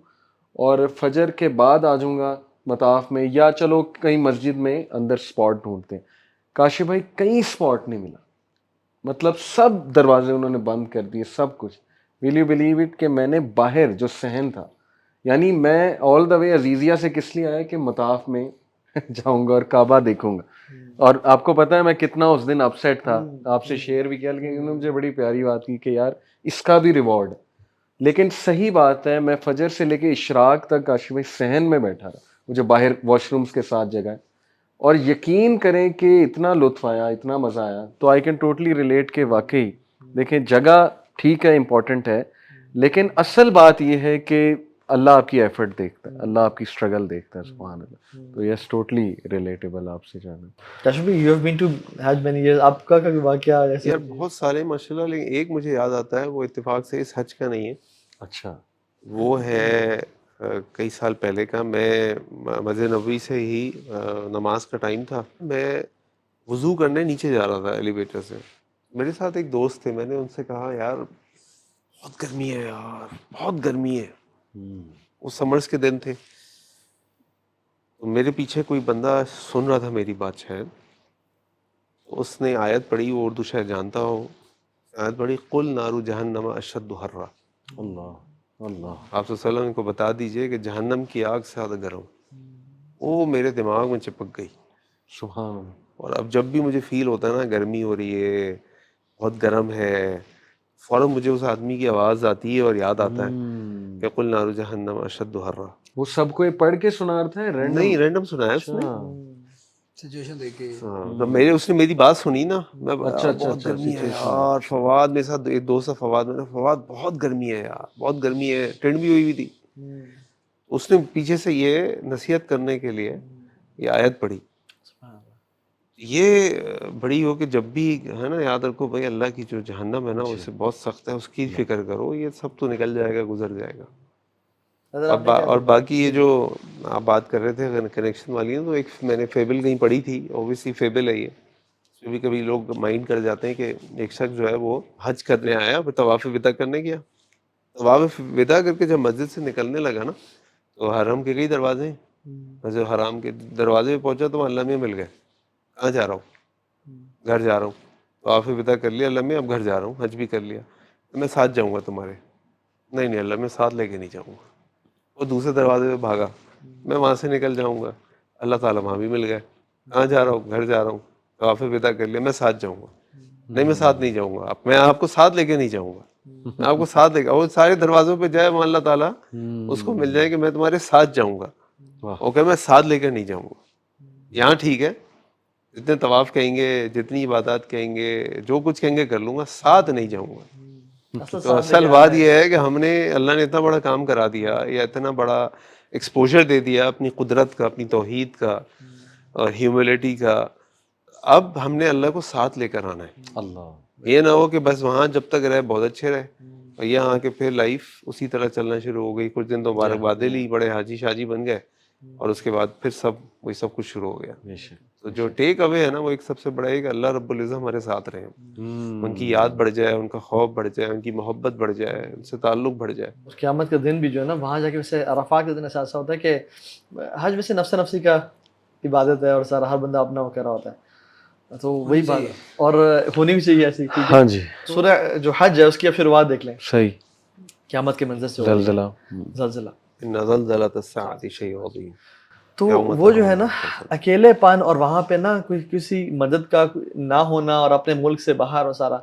S4: اور فجر کے بعد آ جاؤں گا مطاف میں، یا چلو کہیں مسجد میں اندر اسپاٹ ڈھونڈتے ہیں. کاشف بھائی کہیں اسپاٹ نہیں ملا، مطلب سب دروازے انہوں نے بند کر دیے، سب کچھ. ول یو بلیو اٹ کہ میں نے باہر جو صحن تھا، یعنی میں آل دا وے عزیزیہ سے کس لیے آیا کہ مطاف میں جاؤں گا اور کعبہ دیکھوں گا. اور آپ کو پتہ ہے میں کتنا اس دن اپ سیٹ تھا، آپ سے شیئر بھی کیا، لیکن مجھے بڑی پیاری بات کی کہ یار اس کا بھی ریوارڈ ہے. لیکن صحیح بات ہے، میں فجر سے لے کے اشراق تک کاشف بھائی صحن میں بیٹھا رہا، مجھے باہر واش رومز کے ساتھ جگہ ہے، اور یقین کریں کہ اتنا لطف آیا، اتنا مزہ آیا. تو آئی کین ٹوٹلی ریلیٹ کہ واقعی دیکھیں جگہ ٹھیک ہے امپورٹنٹ ہے، لیکن اصل بات یہ ہے کہ اللہ آپ کی ایفرٹ دیکھتا ہے، اللہ آپ کی اسٹرگل دیکھتا ہے. سبحان اللہ. تو یس ٹوٹلی ریلیٹیبل آپ سے جانا.
S2: Kashif bhai you have been to Hajj many years, آپ کا کبھی واقعہ ایسے؟
S3: یار بہت سارے ماشاء اللہ، لیکن ایک مجھے یاد آتا ہے، وہ اتفاق سے اس حج کا نہیں ہے.
S4: اچھا.
S3: وہ ہے کئی سال پہلے کا. میں مسجد نبوی سے ہی نماز کا ٹائم تھا، میں وضو کرنے نیچے جا رہا تھا ایلیویٹر سے. میرے ساتھ ایک دوست تھے، میں نے ان سے کہا یار بہت گرمی ہے یار، بہت گرمی ہے. وہ سمرز کے دن تھے. میرے پیچھے کوئی بندہ سن رہا تھا میری بات شاید، اس نے آیت پڑھی، وہ اردو شاید جانتا ہو، آیت پڑھی قل نار جہنم اشد حرا.
S4: اللہ اللہ.
S3: آپ صلی اللہ علیہ وسلم کو بتا دیجئے کہ جہنم کی آگ سے زیادہ گرم. وہ میرے دماغ میں چپک گئی.
S4: سبحان اللہ.
S3: اور اب جب بھی مجھے فیل ہوتا ہے نا گرمی ہو رہی ہے، بہت گرم ہے، فوراً مجھے اس آدمی کی آواز آتی ہے اور یاد آتا ہے کہ قل نار جہنم اشد حرا.
S4: وہ سب کو یہ پڑھ کے سنا رہا تھا رینڈم؟
S3: نہیں، رینڈم سنایا اس نے.
S1: سچویشن دیکھ کے.
S3: تو اس نے میری بات سنی نا، میں بہت گرمی ہے یار. فواد میرے ساتھ ایک دوست ہے فواد، میں نے فواد بہت گرمی ہے یار، بہت گرمی ہے. ٹرینڈ بھی ہوئی تھی. اس نے پیچھے سے یہ نصیحت کرنے کے لیے یہ آیت پڑھی. یہ بڑی ہو کہ جب بھی ہے نا یاد رکھو بھائی اللہ کی جو جہنم ہے نا اس سے بہت سخت ہے، اس کی فکر کرو، یہ سب تو نکل جائے گا، گزر جائے گا. اور باقی یہ جو آپ بات کر رہے تھے کنیکشن والی ہے، تو ایک میں نے فیبل کہیں پڑھی تھی، اوبیسلی فیبل ہے یہ. کبھی کبھی لوگ مائنڈ کر جاتے ہیں کہ ایک شخص جو ہے وہ حج کرنے آیا، طواف وداع کرنے گیا. طواف وداع کر کے جب مسجد سے نکلنے لگا نا، تو حرم کے کئی دروازے ہیں، مسجد حرام کے دروازے پہ پہنچا تو اللہ میاں مل گئے. کہاں جا رہا ہوں؟ گھر جا رہا ہوں. طواف وداع کر لیا اللہ میاں، اب گھر جا رہا ہوں. حج بھی کر لیا. میں ساتھ جاؤں گا تمہارے. نہیں اللہ میں ساتھ لے کے نہیں جاؤں گا. وہ دوسرے دروازے پہ بھاگا، میں وہاں سے نکل جاؤں گا. اللہ تعالیٰ وہاں بھی مل گئے. کہاں جا رہا ہوں؟ گھر جا رہا ہوں. طواف وداع کر لیا، میں ساتھ جاؤں گا. نہیں میں ساتھ نہیں جاؤں گا، میں آپ کو ساتھ لے کے نہیں جاؤں گا. میں آپ کو ساتھ لے کے، وہ سارے دروازوں پہ جائے وہاں اللہ تعالیٰ اس کو مل جائے کہ میں تمہارے ساتھ جاؤں گا. وہ کہ میں ساتھ لے کے نہیں جاؤں گا. یہاں ٹھیک ہے، جتنے طواف کہیں گے، جتنی عبادات کہیں گے، جو کچھ کہیں گے کر لوں گا، ساتھ نہیں جاؤں گا. تو اصل بات یہ ہے کہ ہم نے، اللہ نے اتنا بڑا کام کرا دیا، یا اتنا بڑا ایکسپوجر دے دیا اپنی قدرت کا، اپنی توحید کا اور ہیوملٹی کا. اب ہم نے اللہ کو ساتھ لے کر آنا ہے.
S4: اللہ.
S3: یہ نہ ہو کہ بس وہاں جب تک رہے بہت اچھے رہے، اور یہاں آ کے پھر لائف اسی طرح چلنا شروع ہو گئی. کچھ دن تو مبارکبادیں لی، بڑے حاجی شاجی بن گئے، اور اس کے بعد پھر وہی سب کچھ شروع ہو گیا. تو جو ٹیک اوے ہے نا، وہ ایک سب سے بڑا ہے کہ اللہ رب العزت ہمارے ساتھ رہے، ان کی یاد بڑھ جائے، ان کا خوف بڑھ جائے، ان کی محبت بڑھ جائے، ان سے تعلق بڑھ جائے.
S2: قیامت کا دن بھی جو ہے نا، وہاں جا کے ویسے عرفات کے دن ایسا ہوتا ہے کہ حج میں سے نفس نفسی کا عبادت ہے، اور سارا ہر بندہ اپنا وہ کر رہا ہوتا ہے. تو وہی بات، اور ہونی بھی چاہیے ایسی.
S4: ہاں جی.
S2: سورہ جو حج ہے اس کی اب شروعات دیکھ لیں.
S4: صحیح.
S2: قیامت کے منظر سے،
S4: زلزلہ.
S2: زلزلہ.
S3: ان زلزلۃ الساعۃ شیء عظیم.
S2: تو وہ جو ہے نا اکیلے پن اور وہاں پہ نا کوئی کسی مدد کا نہ ہونا اور اپنے ملک سے باہر اور سارا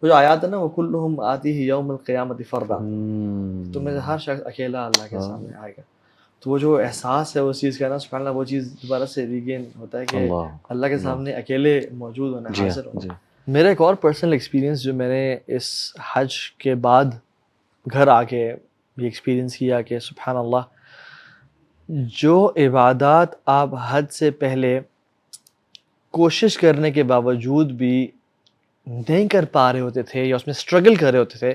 S2: وہ جو آیات ہے نا وہ کلہم آتیہ یوم القیامت فردا، تو میں ہر شخص اکیلا اللہ کے سامنے آئے گا. تو وہ جو احساس ہے اس چیز کا نا سبحان اللہ وہ چیز دوبارہ سے ریگین ہوتا ہے کہ اللہ کے سامنے اکیلے موجود ہونا، حاضر ہونا. میرا ایک اور پرسنل ایکسپیرینس جو میں نے اس حج کے بعد گھر آ کے بھی ایکسپیرینس کیا کہ سبحان اللہ جو عبادات آپ حج سے پہلے کوشش کرنے کے باوجود بھی نہیں کر پا رہے ہوتے تھے یا اس میں اسٹرگل کر رہے ہوتے تھے،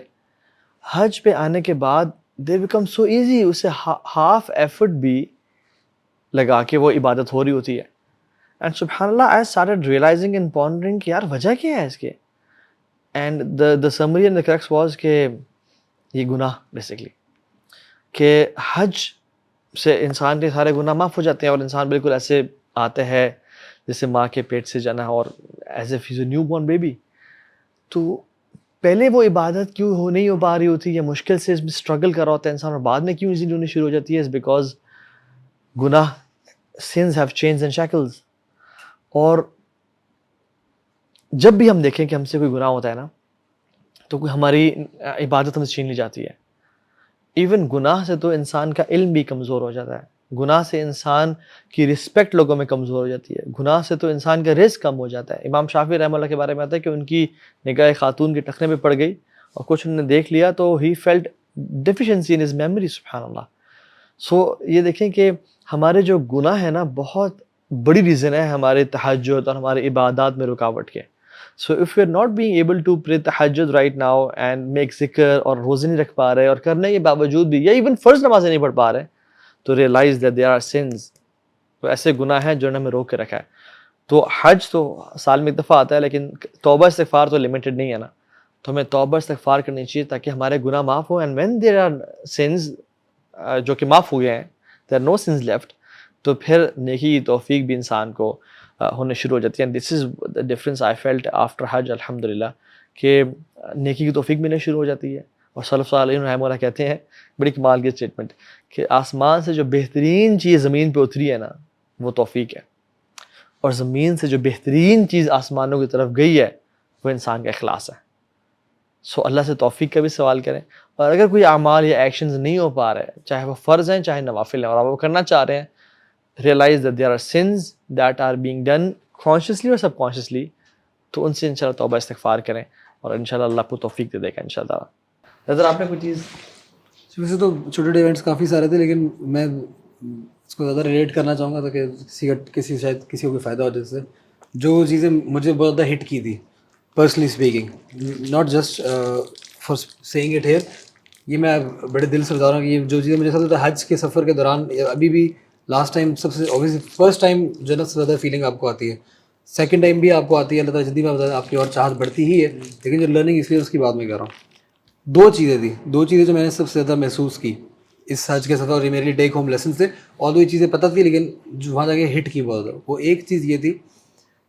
S2: حج پہ آنے کے بعد دے بیکم سو ایزی. اسے ہاف ایفرٹ بھی لگا کے وہ عبادت ہو رہی ہوتی ہے. اینڈ سبحان اللہ I started realising and pondering کہ یار وجہ کیا ہے اس کے. And the summary and the crux was کہ یہ گناہ بیسکلی، کہ حج سے انسان کے سارے گناہ معاف ہو جاتے ہیں اور انسان بالکل ایسے آتے ہیں جیسے ماں کے پیٹ سے جانا اور as if he is a new born baby. تو پہلے وہ عبادت کیوں نہیں ہو پا رہی ہوتی یا مشکل سے اس میں اسٹرگل کر رہا ہوتا ہے انسان اور بعد میں کیوں ایزیلی ہونی شروع ہو جاتی ہے، از بیکاز گناہ sins have changes and shackles. اور جب بھی ہم دیکھیں کہ ہم سے کوئی گناہ ہوتا ہے نا تو کوئی ہماری عبادت ہم سے چھین لی جاتی ہے. ایون گناہ سے تو انسان کا علم بھی کمزور ہو جاتا ہے، گناہ سے انسان کی رسپیکٹ لوگوں میں کمزور ہو جاتی ہے، گناہ سے تو انسان کا رزق کم ہو جاتا ہے. امام شافعی رحمہ اللہ کے بارے میں آتا ہے کہ ان کی نگاہ خاتون کے ٹخنے پہ پڑ گئی اور کچھ انہوں نے دیکھ لیا تو he felt deficiency in his memory. سبحان اللہ. سو یہ دیکھیں کہ ہمارے جو گناہ ہے نا بہت بڑی ریزن ہے ہمارے تہجد اور ہمارے عبادات میں رکاوٹ کے. So if we're not being able to pray tahajjud right now and make ذکر اور روزے نہیں رکھ پا رہے اور کرنے کے باوجود بھی یا ایون فرض نمازیں نہیں پڑھ پا رہے تو realize that there are sins، تو ایسے گناہ ہیں جو نے ہمیں روک کے رکھا ہے. تو حج تو سال میں ایک دفعہ آتا ہے لیکن توبہ استغفار تو لمیٹڈ نہیں ہے نا، تو ہمیں توبہ استغفار کرنی چاہیے تاکہ ہمارے گناہ معاف ہوں. And when there are sins جو کہ معاف ہوئے ہیں، there are no sins left، تو پھر نیکی کی توفیق بھی انسان کو ہونے شروع ہو جاتی ہے. And this is the difference I felt after حج الحمدللہ کہ نیکی کی توفیق ملنا شروع ہو جاتی ہے. اور سلف صالحین رحمہ اللہ کہتے ہیں بڑی کمال کی اسٹیٹمنٹ کہ آسمان سے جو بہترین چیز زمین پہ اتری ہے نا وہ توفیق ہے، اور زمین سے جو بہترین چیز آسمانوں کی طرف گئی ہے وہ انسان کا اخلاص ہے. سو اللہ سے توفیق کا بھی سوال کریں. اور اگر کوئی اعمال یا ایکشنز نہیں ہو پا رہے، چاہے وہ فرض ہیں چاہے نوافل ہیں، اور آپ وہ کرنا چاہ رہے ہیں، realize that there are sins that are being done consciously or subconsciously، تو ان سے انشاءاللہ توبہ استغفار کریں اور انشاءاللہ اللہ کو توفیق دے دے گا انشاءاللہ. نظر آپ نے کوئی چیز؟
S1: ویسے تو چھوٹے ایونٹس کافی سارے تھے لیکن میں اس کو زیادہ ریلیٹ کرنا چاہوں گا تاکہ شاید کسی کو کوئی فائدہ ہو. جس سے جو چیزیں مجھے بہت زیادہ ہٹ کی تھی personally speaking, not just for seeing it here, یہ میں بڑے دل سے بتا رہا ہوں کہ یہ جو چیزیں مجھے سب سے زیادہ حج کے سفر کے دوران، ابھی بھی لاسٹ ٹائم سب سے اوبیسلی فرسٹ ٹائم جو ہے نا سب سے زیادہ فیلنگ آپ کو آتی ہے، سیکنڈ ٹائم بھی آپ کو آتی ہے، اللہ تعالیٰ جتنی بار آپ کی اور چاہت بڑھتی ہی ہے، لیکن جو لرننگ ایکسپیرینس کی بات میں کر رہا ہوں، دو چیزیں جو میں نے سب سے زیادہ محسوس کی اس حج کے سفر، اور یہ میرے لیے ٹیک ہوم لیسن تھے. اور یہ چیزیں پتہ تھی لیکن جو وہاں جا کے ہٹ کی بہت زیادہ، وہ ایک چیز یہ تھی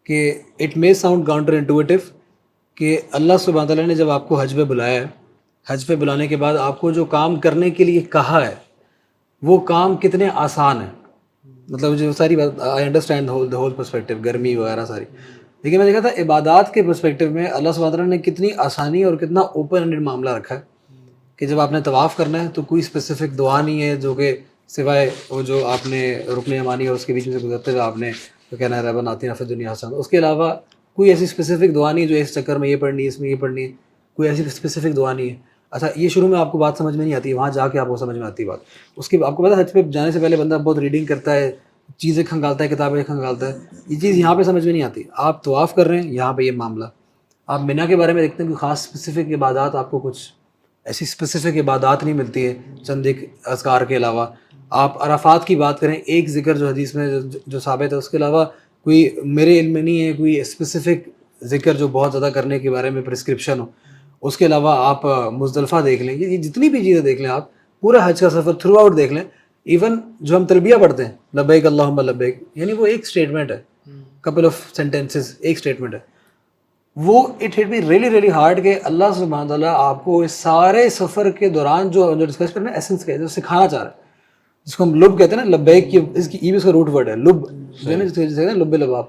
S1: کہ اٹ مے ساؤنڈ کاؤنٹر انٹویٹیو کہ اللہ سبحانہ تعالیٰ نے جب آپ کو حج پہ بلایا ہے، حج پہ بلانے کے بعد آپ کو جو کام کرنے کے لیے کہا ہے وہ کام کتنے آسان ہیں. مطلب جو ساری بات I understand the whole perspective, گرمی وغیرہ ساری، لیکن میں دیکھا تھا عبادات کے پرسپیکٹیو میں اللہ سبحانہ تعالیٰ نے کتنی آسانی اور کتنا اوپن ہینڈڈ معاملہ رکھا ہے کہ جب آپ نے طواف کرنا ہے تو کوئی اسپیسیفک دعا نہیں ہے جو کہ سوائے وہ جو آپ نے رکن یمانی اور اس کے بیچ میں سے گزرتے ہوئے آپ نے جو کہنا ہے ربنا آتنا فی الدنیا حسنہ، اس کے علاوہ کوئی ایسی اسپیسیفک دعا نہیں جو اس چکر میں یہ پڑھنی ہے، اس میں یہ پڑھنی ہے، کوئی ایسی اسپیسیفک دعا نہیں ہے. اچھا یہ شروع میں آپ کو بات سمجھ میں نہیں آتی ہے، وہاں جا کے آپ کو سمجھ میں آتی ہے بات. اس کے آپ کو پتہ ہے حج پہ جانے سے پہلے بندہ بہت ریڈنگ کرتا ہے، چیزیں کھنگالتا ہے، کتابیں کھنگالتا ہے، یہ چیز یہاں پہ سمجھ میں نہیں آتی. آپ طواف کر رہے ہیں یہاں پہ یہ معاملہ، آپ مینا کے بارے میں دیکھتے ہیں کہ خاص اسپیسیفک عبادات، آپ کو کچھ ایسی اسپیسیفک عبادات نہیں ملتی ہے چند ایک اذکار کے علاوہ. آپ عرفات کی بات کریں، ایک ذکر جو حدیث میں جو ثابت ہے، اس کے علاوہ کوئی میرے علم میں نہیں ہے کوئی اسپیسیفک ذکر جو بہت زیادہ کرنے کے بارے میں پرسکرپشن ہو. اس کے علاوہ آپ مزدلفہ دیکھ لیں، یہ جتنی بھی چیزیں دیکھ لیں، آپ پورا حج کا سفر تھرو آؤٹ دیکھ لیں. ایون جو ہم تلبیہ پڑھتے ہیں لبیک اللہم لبیک، یعنی وہ ایک اسٹیٹمنٹ ہے، کپل آف سینٹینسز، ایک اسٹیٹمنٹ ہے. وہ it hit me really really hard کہ اللہ سبحانہ تعالیٰ آپ کو اس سارے سفر کے دوران جو ڈسکس کرنا ہے ایسنس کا ہے، جو سکھانا چاہ رہا ہے، جس کو ہم لب کہتے ہیں نا, لبیک کی اس کی اس کا روٹ ورڈ ہے لب, جو ہے نا جیسے لب لباب.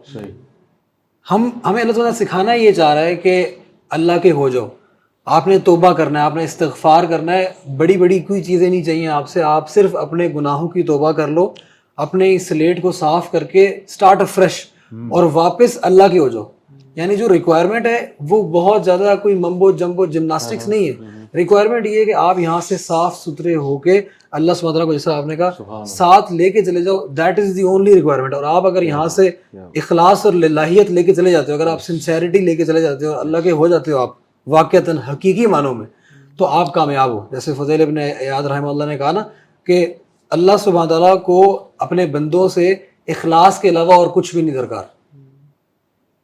S1: ہمیں اللہ تعالیٰ سکھانا یہ چاہ رہا ہے کہ اللہ کے ہو جاؤ, آپ نے توبہ کرنا ہے, آپ نے استغفار کرنا ہے, بڑی بڑی کوئی چیزیں نہیں چاہیے آپ سے, آپ صرف اپنے گناہوں کی توبہ کر لو, اپنے سلیٹ کو صاف کر کے اسٹارٹ فریش اور واپس اللہ کے ہو جاؤ. یعنی جو ریکوائرمنٹ ہے وہ بہت زیادہ کوئی ممبو جمبو جمناسٹکس نہیں ہے, ریکوائرمنٹ یہ ہے کہ آپ یہاں سے صاف ستھرے ہو کے اللہ سبحانہ وتعالیٰ کو جیسا آپ نے کہا ساتھ لے کے چلے جاؤ, that is the only requirement. اور آپ اگر یہاں سے اخلاص اور للہیت لے کے چلے جاتے ہو, اگر آپ سنسیریٹی لے کے چلے جاتے ہو اور اللہ کے ہو جاتے ہو آپ واقعتاً حقیقی معنوں میں, تو آپ کامیاب ہو. جیسے فضیل ابن عیاض رحمہ اللہ نے کہا نا کہ اللہ سبحانہ تعالیٰ کو اپنے بندوں سے اخلاص کے علاوہ اور کچھ بھی نہیں درکار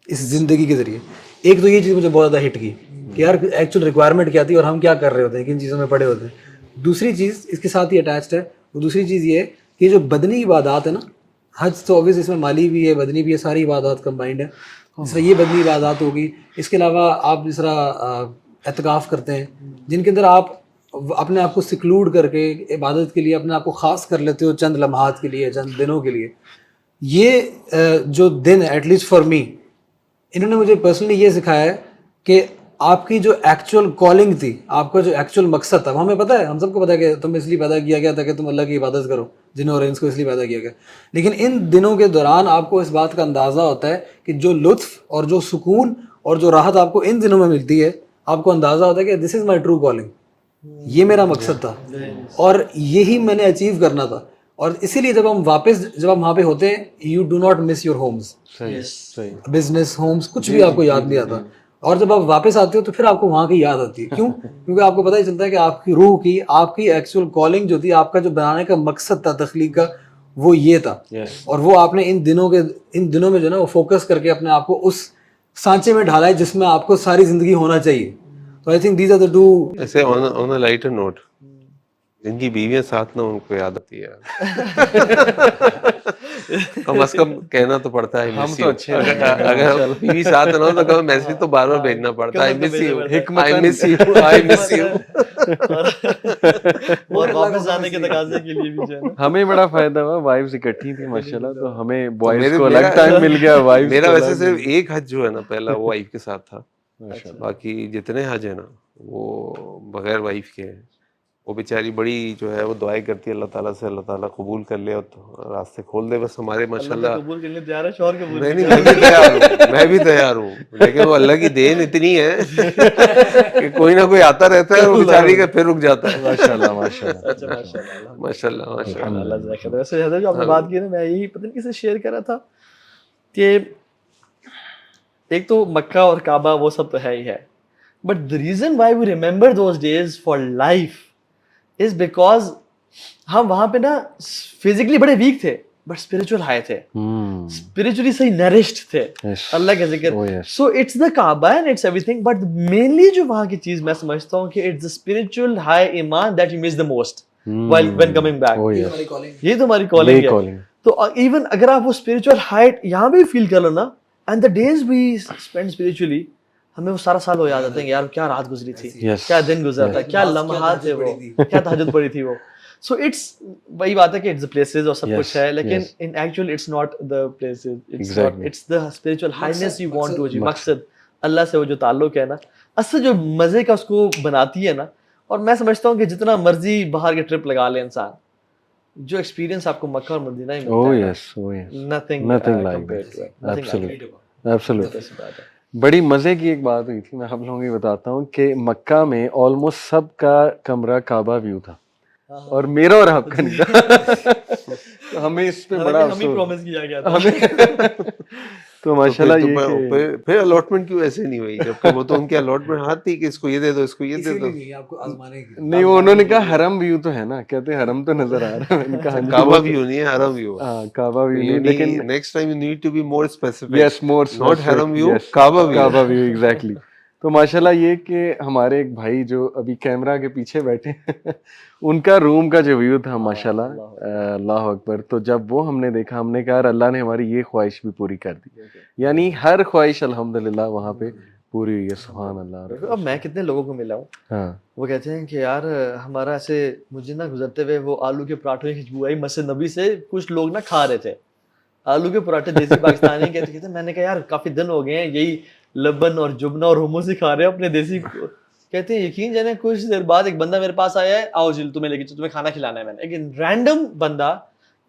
S1: اس زندگی کے ذریعے. ایک تو یہ چیز مجھے بہت زیادہ ہٹ کی کہ یار ایکچوئل ریکوائرمنٹ کیا تھی اور ہم کیا کر رہے ہوتے ہیں, کن چیزوں میں پڑے ہوتے ہیں. دوسری چیز اس کے ساتھ ہی اٹیچڈ ہے, وہ دوسری چیز یہ ہے کہ جو بدنی عبادات ہے نا, حج تو اوبیس اس میں مالی بھی ہے بدنی بھی ہے, ساری عبادات کمبائنڈ ہے. جس طرح یہ بدنی عبادات ہوگی, اس کے علاوہ آپ جس طرح اعتکاف کرتے ہیں جن کے اندر آپ اپنے آپ کو سکلوڈ کر کے عبادت کے لیے اپنے آپ کو خاص کر لیتے ہو چند لمحات کے لیے, چند دنوں کے لیے. یہ جو دن ایٹ لیسٹ فار می, انہوں نے مجھے پرسنلی یہ سکھایا ہے کہ آپ کی جو ایکچوئل کالنگ تھی, آپ کا جو ایکچوئل مقصد تھا, وہ ہمیں پتہ ہے, ہم سب کو پتہ ہے کہ تم اس لیے پیدا کیا گیا تھا کہ تم اللہ کی عبادت کرو, جنوں اور انس کو اس لیے پیدا کیا گیا. لیکن ان دنوں کے دوران آپ کو اس بات کا اندازہ ہوتا ہے کہ جو لطف اور جو سکون اور جو راحت آپ کو ان دنوں میں ملتی ہے, آپ کو اندازہ ہوتا ہے کہ this is my true calling, یہ میرا مقصد تھا اور یہی میں نے اچیو کرنا تھا. اور اسی لیے جب ہم وہاں پہ ہوتے ہیں, you do not miss your homes, business homes کچھ بھی آپ کو یاد نہیں آتا. اور جب آپ واپس آتے ہو تو پھر آپ کو وہاں کی یاد آتی ہے. کیوں؟ کیونکہ آپ کو پتہ ہی چلتا ہے کہ آپ کی روح کی, آپ کی ایکچوئل کالنگ جو تھی, آپ کا جو بنانے کا مقصد تھا تخلیق کا, وہ یہ تھا. اور وہ آپ نے ان دنوں میں جو ہے نا وہ فوکس کر کے اپنے آپ کو اس سانچے میں ڈھالا ہے جس میں آپ کو ساری زندگی ہونا چاہیے. تو I think these are the two.
S3: ایسے آن اے لائٹر نوٹ, جن کی بیویاں ساتھ نہ ان کو یاد آتی ہے, کم از کم کہنا تو پڑتا ہے
S4: ہم تو اچھے
S3: اگر بیوی ساتھ نہ ہو تو کم میسج تو بار بار بھیجنا پڑتا ہے, I miss you, I miss you, I miss you.
S2: اور واپس جانے کے تقاضے کے لیے بھی جو ہے نا
S4: ہمیں بڑا فائدہ ہوا, وائفز اکٹھی تھیں ماشاءاللہ, تو ہمیں بوائز کو الگ ٹائم مل گیا, وائفز
S3: میرا ویسے صرف ایک حج جو ہے نا پہلا وہ وائف کے ساتھ تھا, باقی جتنے حج ہیں نا وہ بغیر وائف کے ہیں. وہ بیچاری بڑی جو ہے وہ دعائیں کرتی ہے اللہ تعالیٰ سے, اللہ تعالیٰ قبول کر لے اور راستے کھول دے. بس ہمارے ماشاءاللہ
S2: قبول کرنے تیار ہے, شوہر قبول
S3: نہیں میں بھی تیار ہوں, لیکن وہ اللہ کی دین اتنی ہے کہ کوئی نہ کوئی آتا رہتا ہے, وہ بیچاری کا پھر رک جاتا ہے.
S4: ماشاءاللہ ماشاءاللہ
S2: اچھا ماشاءاللہ
S3: ماشاءاللہ ماشاءاللہ.
S2: اللہ جزاک اللہ. ویسے حضرت جو آپ نے بات کی نا, میں یہی پتہ نہیں کسی سے شیئر کر رہا تھا کہ ایک تو مکہ اور کعبہ وہ سب تو ہے ہی ہے, but the reason why we remember those days for life is because ہم وہاں پہ نا فزیکلی بڑے ویک تھے بٹ اسپرچل ہائی تھے, اسپرچولی صحیح نرشڈ تھے اللہ کے ذکر. So it's the Kaaba and it's everything, but mainly جو وہاں کی چیز میں سمجھتا ہوں کہ اٹس دا اسپرچل ہائی ایمان that you miss the most when coming back. یہ تو ہماری کالنگ ہے. تو ایون اگر آپ وہ اسپرچل ہائٹ یہاں بھی فیل کر لو نا, and the days we spend spiritually, ہمیں وہ سارا سال ہو یاد آتے ہیں یار کیا رات گزری تھی, کیا دن گزرا تھا, کیا لمحات تھے وہ, کیا تہجد پڑی تھی وہ. سو اٹس وہی بات ہے کہ اٹس دا پلیسز اور سب کچھ ہے, لیکن in actual it's not the places, it's the spiritual highness you want to achieve. مقصد اللہ سے وہ جو تعلق ہے نا, اصل جو مزے کا اس کو بناتی ہے نا. اور میں سمجھتا ہوں کہ جتنا مرضی باہر کے ٹرپ لگا لے انسان, جو ایکسپیرینس آپ کو مکہ اور مدینہ ہی ملتا ہے, nothing like that.
S4: بڑی مزے کی ایک بات ہوئی تھی, میں آپ لوگوں کو بتاتا ہوں کہ مکہ میں آلموسٹ سب کا کمرہ کعبہ ویو تھا اور میرا اور آپ کا نہیں تھا. ہمیں اس پہ بڑا
S2: پرومس کیا گیا تھا.
S4: تو ماشاءاللہ یہ
S3: پھر الاٹمنٹ کیوں ایسے نہیں ہوئی, جبکہ وہ تو ان کی الاٹمنٹ ہاتھ تھی کہ اس کو یہ دے دو, اس کو یہ دے دو.
S4: نہیں, وہ انہوں نے کہا حرم ویو تو ہے نا, کہتے ہیں حرم تو نظر آ رہا ہے.
S3: کعبہ ویو نہیں ہے, حرم ویو.
S4: ہاں کعبہ ویو نہیں, لیکن
S3: next time you need to be more specific.
S4: Yes more,
S3: not حرم view, Kaaba view.
S4: Kaaba view exactly. تو ماشاءاللہ یہ کہ ہمارے ایک بھائی جو ابھی کیمرہ کے پیچھے بیٹھے ہیں, ان کا روم کا جو ویو تھا ماشاءاللہ, اللہ اکبر. تو جب وہ ہم نے دیکھا, ہم نے کہا اللہ نے ہماری یہ خواہش بھی پوری کر دی. یعنی ہر خواہش الحمدللہ وہاں پہ پوری ہوئی ہے. سبحان اللہ.
S2: اب میں کتنے لوگوں کو ملا ہوں,
S4: ہاں
S2: وہ کہتے ہیں کہ یار ہمارا ایسے مجھے نا گزرتے ہوئے وہ آلو کے پراٹھے کی خوشبو آئی مسجد نبی سے, کچھ لوگ نا کھا رہے تھے آلو کے پراٹھے دیسی پاکستانی کہتے میں نے کہا یار کافی دن ہو گئے ہیں یہی لبن اور جبنا اور حمص ہی کھا رہے ہیں اپنے دیسی. کہتے ہیں یقین جانے کچھ دیر بعد ایک بندہ میرے پاس آیا ہے, آؤ جی تمہیں لے کے تمہیں کھانا کھلانا ہے. میں نے ایک رینڈم بندہ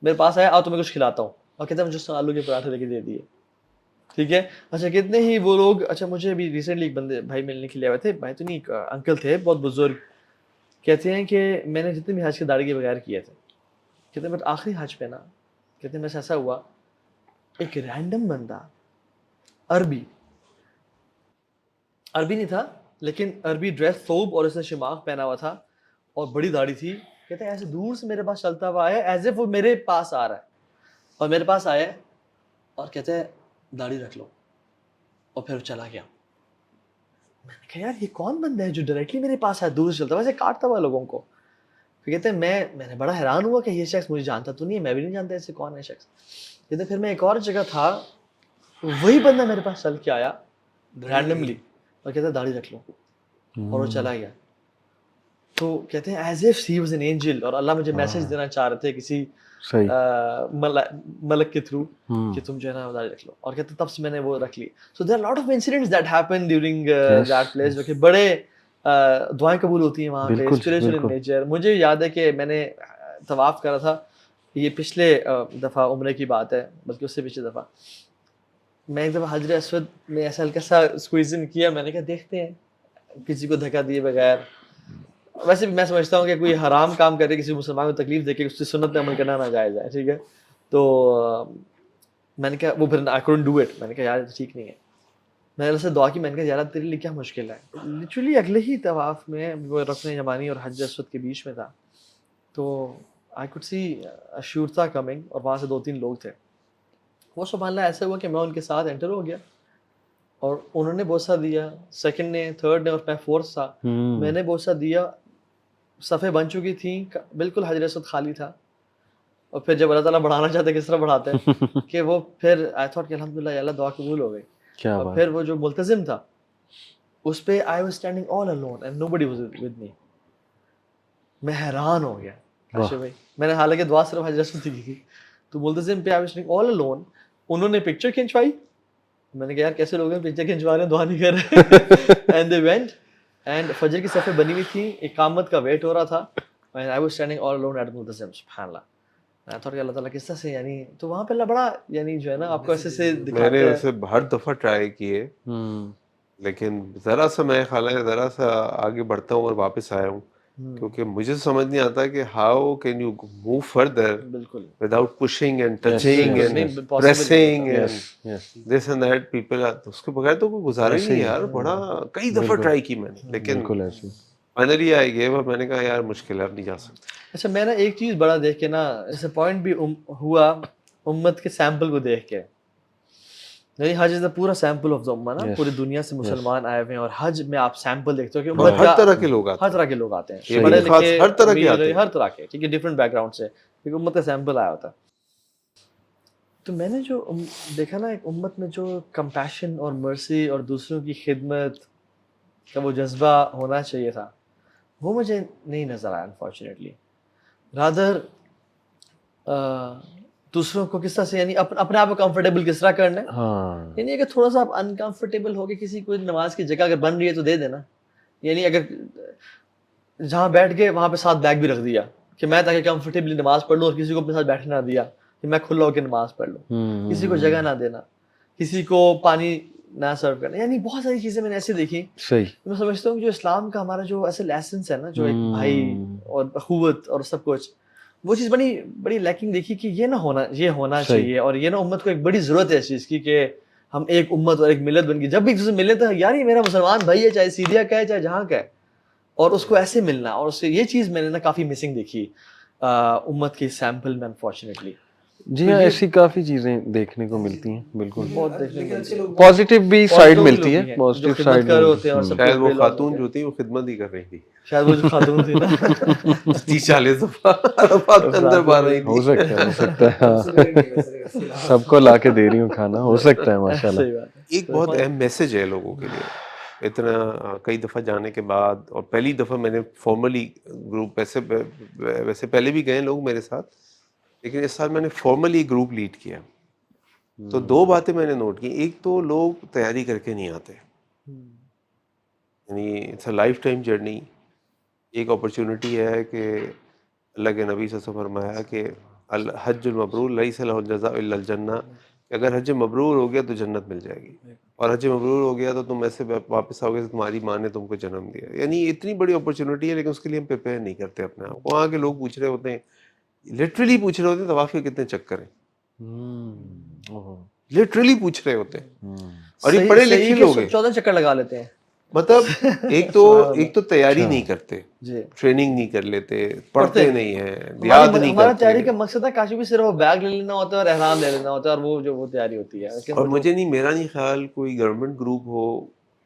S2: میرے پاس آیا, آؤ تمہیں کچھ کھلاتا ہوں, اور کہتے ہیں مجھے آلو کے پراٹھے لے کے دے دیے. ٹھیک ہے, اچھا کتنے ہی وہ لوگ. اچھا مجھے ابھی ریسنٹلی ایک بندے بھائی ملنے کے لیے آئے تھے, بھائی تو نہیں انکل تھے بہت بزرگ, کہتے ہیں کہ میں نے جتنے بھی حج کے داڑھی کے بغیر کیے تھے, کہتے ہیں بٹ آخری حج پہ نا, کہتے ہیں میرے سے ایسا ہوا ایک رینڈم بندہ عربی نہیں تھا لیکن عربی ڈریس ثوب اور اس نے شماغ پہنا ہوا تھا اور بڑی داڑھی تھی, کہتے ہیں ایسے دور سے میرے پاس چلتا ہوا آیا ایز اف وہ میرے پاس آ رہا ہے, اور میرے پاس آیا اور کہتے ہیں داڑھی رکھ لو, اور پھر وہ چلا گیا. میں نے کہا یار یہ کون بندہ ہے جو ڈائریکٹلی میرے پاس آیا, دور سے چلتا ویسے کاٹتا ہوا لوگوں کو. پھر کہتے ہیں میں نے بڑا حیران ہوا کہ یہ شخص مجھے جانتا تو نہیں ہے, میں بھی نہیں جانتا ایسے کون ہے شخص. کہتے ہیں پھر میں ایک اور جگہ تھا, وہی بندہ میرے پاس چل کے آیا رینڈملی اور کہتا ہے داڑھی رکھ لو, اور وہ چلا گیا. تو کہتے ہیں as if he was an angel, اور اللہ مجھے میسج دینا چاہ رہے تھے کسی ملک کے تھرو کہ تم جو ہے نا داڑھی رکھ لو, اور کہتے تب سے میں نے وہ رکھ لی. So there are lot of incidents that happen during that place, جو کہ بڑے دعائیں قبول ہوتی ہیں وہاں پہ, اسپریچول ان نیچر. مجھے یاد ہے کہ میں نے طواف کرا تھا, یہ پچھلے دفعہ عمرے کی بات ہے, بلکہ اس سے پچھلے دفعہ میں ایک دفعہ حجر اسود میں ایسا ہلکا سا اسکویزن کیا, میں نے کہا دیکھتے ہیں کسی کو دھکا دیے بغیر. ویسے بھی میں سمجھتا ہوں کہ کوئی حرام کام کرے کسی مسلمان کو تکلیف دے کے اس کی سنت پہ عمل کرنا ناجائز ہے, ٹھیک ہے. تو میں نے کہا وہ پھر I couldn't do it, میں نے کہا یار ٹھیک نہیں ہے. میں نے اللہ سے دعا کی, میں نے کہا یار تیرے لیے کیا مشکل ہے. لٹرلی اگلے ہی طواف میں وہ رکن یمانی اور حجر اسود کے بیچ میں تھا, تو I could see شورتا کمنگ, اور وہاں سے 2-3 لوگ تھے. وہ سبحان اللہ ایسا ہوا کہ میں ان کے ساتھ انٹر ہو گیا, اور انہوں نے بوسہ دیا, سیکنڈ نے, تھرڈ نے, اور میں فورتھ تھا. میں نے بوسہ دیا, صفحے بن چکی تھیں, بالکل حجر اسود خالی تھا. اور پھر جب اللہ تعالیٰ بڑھانا چاہتے کس طرح بڑھاتے ہیں کہ وہ پھر آئی تھاٹ کہ الحمدللہ اللہ دعا قبول ہو گئی. اور پھر وہ جو ملتزم تھا اس پہ آئی was standing all alone and nobody was with me. میں حیران ہو گیا کاشف بھائی, میں نے حالانکہ دعا صرف حجر اسود کی تھی, تو ملتزم پہ آئی واز اسٹینڈنگ آل الون. انہوں نے پکچر کھنچوائی, میں نے کہا یار کیسے لوگ ہیں پکچر کھنچوا رہے ہیں دعا نہیں کر رہے. اینڈ دے وینٹ, اینڈ فجر کی صفحے بنی ہوئی تھی, اقامت کا ویٹ ہو رہا تھا, and I was standing all alone at Multazam. سبحان اللہ, میں تھوڑا کہ اللہ تعالیٰ کس طرح سے, یعنی تو وہاں پہ اللہ بڑا یعنی جو ہے نا آپ کو ایسے سے دکھاتا ہے.
S3: میں نے اسے ہر دفعہ ٹرائی کیے, لیکن ذرا سا میں خالہ ذرا سا آگے بڑھتا ہوں اور واپس آیا ہوں, کیونکہ مجھے سمجھ نہیں آتا کہ how can you move further
S2: بالکل
S3: without pushing and touching and pressing and this and that. People اس کے بغیر تو کوئی گزارا ہی نہیں یار. بڑا کئی دفعہ ٹرائی کی میں نے, لیکن فائنلی آئی گئے. میں نے کہا یار مشکل ہے, اب نہیں جا سکتا.
S2: اچھا میں نا ایک چیز بڑا دیکھ کے نا ڈسپوائنٹ بھی ہوا امت کے سیمپل کو دیکھ کے. یعنی حج از دا پورا سیمپل آف دا امہ نا, پوری دنیا سے مسلمان آئے ہوئے ہیں, اور حج میں آپ سیمپل دیکھتے ہو کہ امت
S3: ہر طرح کے لوگ آتے ہیں,
S2: ہر طرح کے لوگ آتے ہیں, بڑے لکھے
S3: ہر طرح کے آتے ہیں,
S2: ہر طرح کے, ٹھیک ہے, ڈفرینٹ بیک گراؤنڈ سے, کیونکہ امت کا سیمپل آیا ہوتا ہے. تو میں نے جو دیکھا نا ایک امت میں جو کمپیشن اور مرسی اور دوسروں کی خدمت کا وہ جذبہ ہونا چاہیے تھا, وہ مجھے نہیں نظر آیا انفارچونیٹلی. رادر دوسروں کو کس طرح سے, یعنی اپنے آپ کو کمفرٹیبل کس طرح کرنا ہے. یعنی اگر تھوڑا سا آپ انکمفرٹیبل ہو کے کسی کو نماز کی جگہ اگر بن رہی ہے تو دے دینا. یعنی اگر جہاں بیٹھ گئے وہاں پہ ساتھ بیگ بھی رکھ دیا کہ میں تاکہ کمفرٹیبلی نماز پڑھ لوں, اور کسی کو اپنے ساتھ بیٹھنے نہ دیا کہ میں کھلا ہو کے نماز پڑھ لوں. کسی کو جگہ نہ دینا, کسی کو پانی نہ سرو کرنا. یعنی بہت ساری چیزیں میں نے ایسے دیکھی.
S4: صحیح
S2: میں سمجھتا ہوں کہ جو اسلام کا ہمارا جو اصل ایسنس ہے نا, جو ایک بھائی اور اخوت اور سب کچھ, وہ چیز بڑی لیکنگ دیکھی کہ یہ ہونا چاہیے. اور یہ نا امت کو ایک بڑی ضرورت ہے اس چیز کی کہ ہم ایک امت اور ایک ملت بن کے جب بھی ایک دوسرے ملے تو یار یہ میرا مسلمان بھائی ہے, چاہے سیریا کا ہے چاہے جہاں کا ہے, اور اس کو ایسے ملنا. اور اس سے یہ چیز میں نے نا کافی مسنگ دیکھی امت کے سیمپل میں انفارچونیٹلی.
S4: جی ہاں, ایسی کافی چیزیں دیکھنے کو ملتی ہیں, بالکل
S2: بہت دیکھنے کو ملتی ہے.
S4: پازیٹیو بھی سائڈ ملتی ہے, پازیٹیو سائڈ
S2: ہوتے ہیں. اور سب
S3: شاید وہ خاتون جو تھی وہ خدمت ہی کر رہی تھی,
S2: شاید وہ جو خاتون تھی نا
S3: 30-40 دفعہ عرفات کے اندر پا رہی تھی.
S4: ہو سکتا ہے سب کو لا کے دے رہی ہوں کھانا, ہو سکتا ہے ماشاء اللہ.
S3: ایک بہت اہم میسج ہے لوگوں کے لیے اتنا کئی دفعہ جانے کے بعد، اور پہلی دفعہ میں نے فارملی گروپ، ویسے پہلے بھی گئے لوگ میرے ساتھ، لیکن اس سال میں نے فارملی گروپ لیڈ کیا. تو دو باتیں میں نے نوٹ کی. ایک تو لوگ تیاری کر کے نہیں آتے، یعنی it's a lifetime journey. ایک اپرچونٹی ہے کہ اللہ کے نبی صلی اللہ علیہ وسلم فرمایا کہ الحج المبرور لیس لہ الجزاء الا الجنہ، کہ اگر حج مبرور ہو گیا تو جنت مل جائے گی، اور حج مبرور ہو گیا تو تم ایسے واپس آؤ گے تو تمہاری ماں نے تم کو جنم دیا. یعنی اتنی بڑی اپرچونٹی ہے، لیکن اس کے لیے ہم پریپیئر نہیں کرتے اپنے آپ کو. وہاں کے لوگ پوچھ رہے ہوتے ہیں، لٹرلی پوچھ رہے ہوتے ہیں طواف کے کتنے چکر ہیں، لٹرلی پوچھ رہے ہوتے ہیں. اور یہ پڑھے لکھے لوگ ہیں،
S2: 14 چکر لگا لیتے ہیں.
S3: مطلب ایک تو تیاری نہیں کرتے،
S2: جی
S3: ٹریننگ نہیں کر لیتے، پڑھتے نہیں ہیں، یاد نہیں
S2: ہمارا
S3: کرتے.
S2: تیاری کا مقصد ہے کاشی بھی صرف بیگ لے لینا ہوتا ہے اور احرام لے لینا ہوتا ہے، اور وہ جو وہ تیاری ہوتی ہے.
S3: اور مجھے نہیں، میرا نہیں خیال کوئی گورنمنٹ گروپ ہو،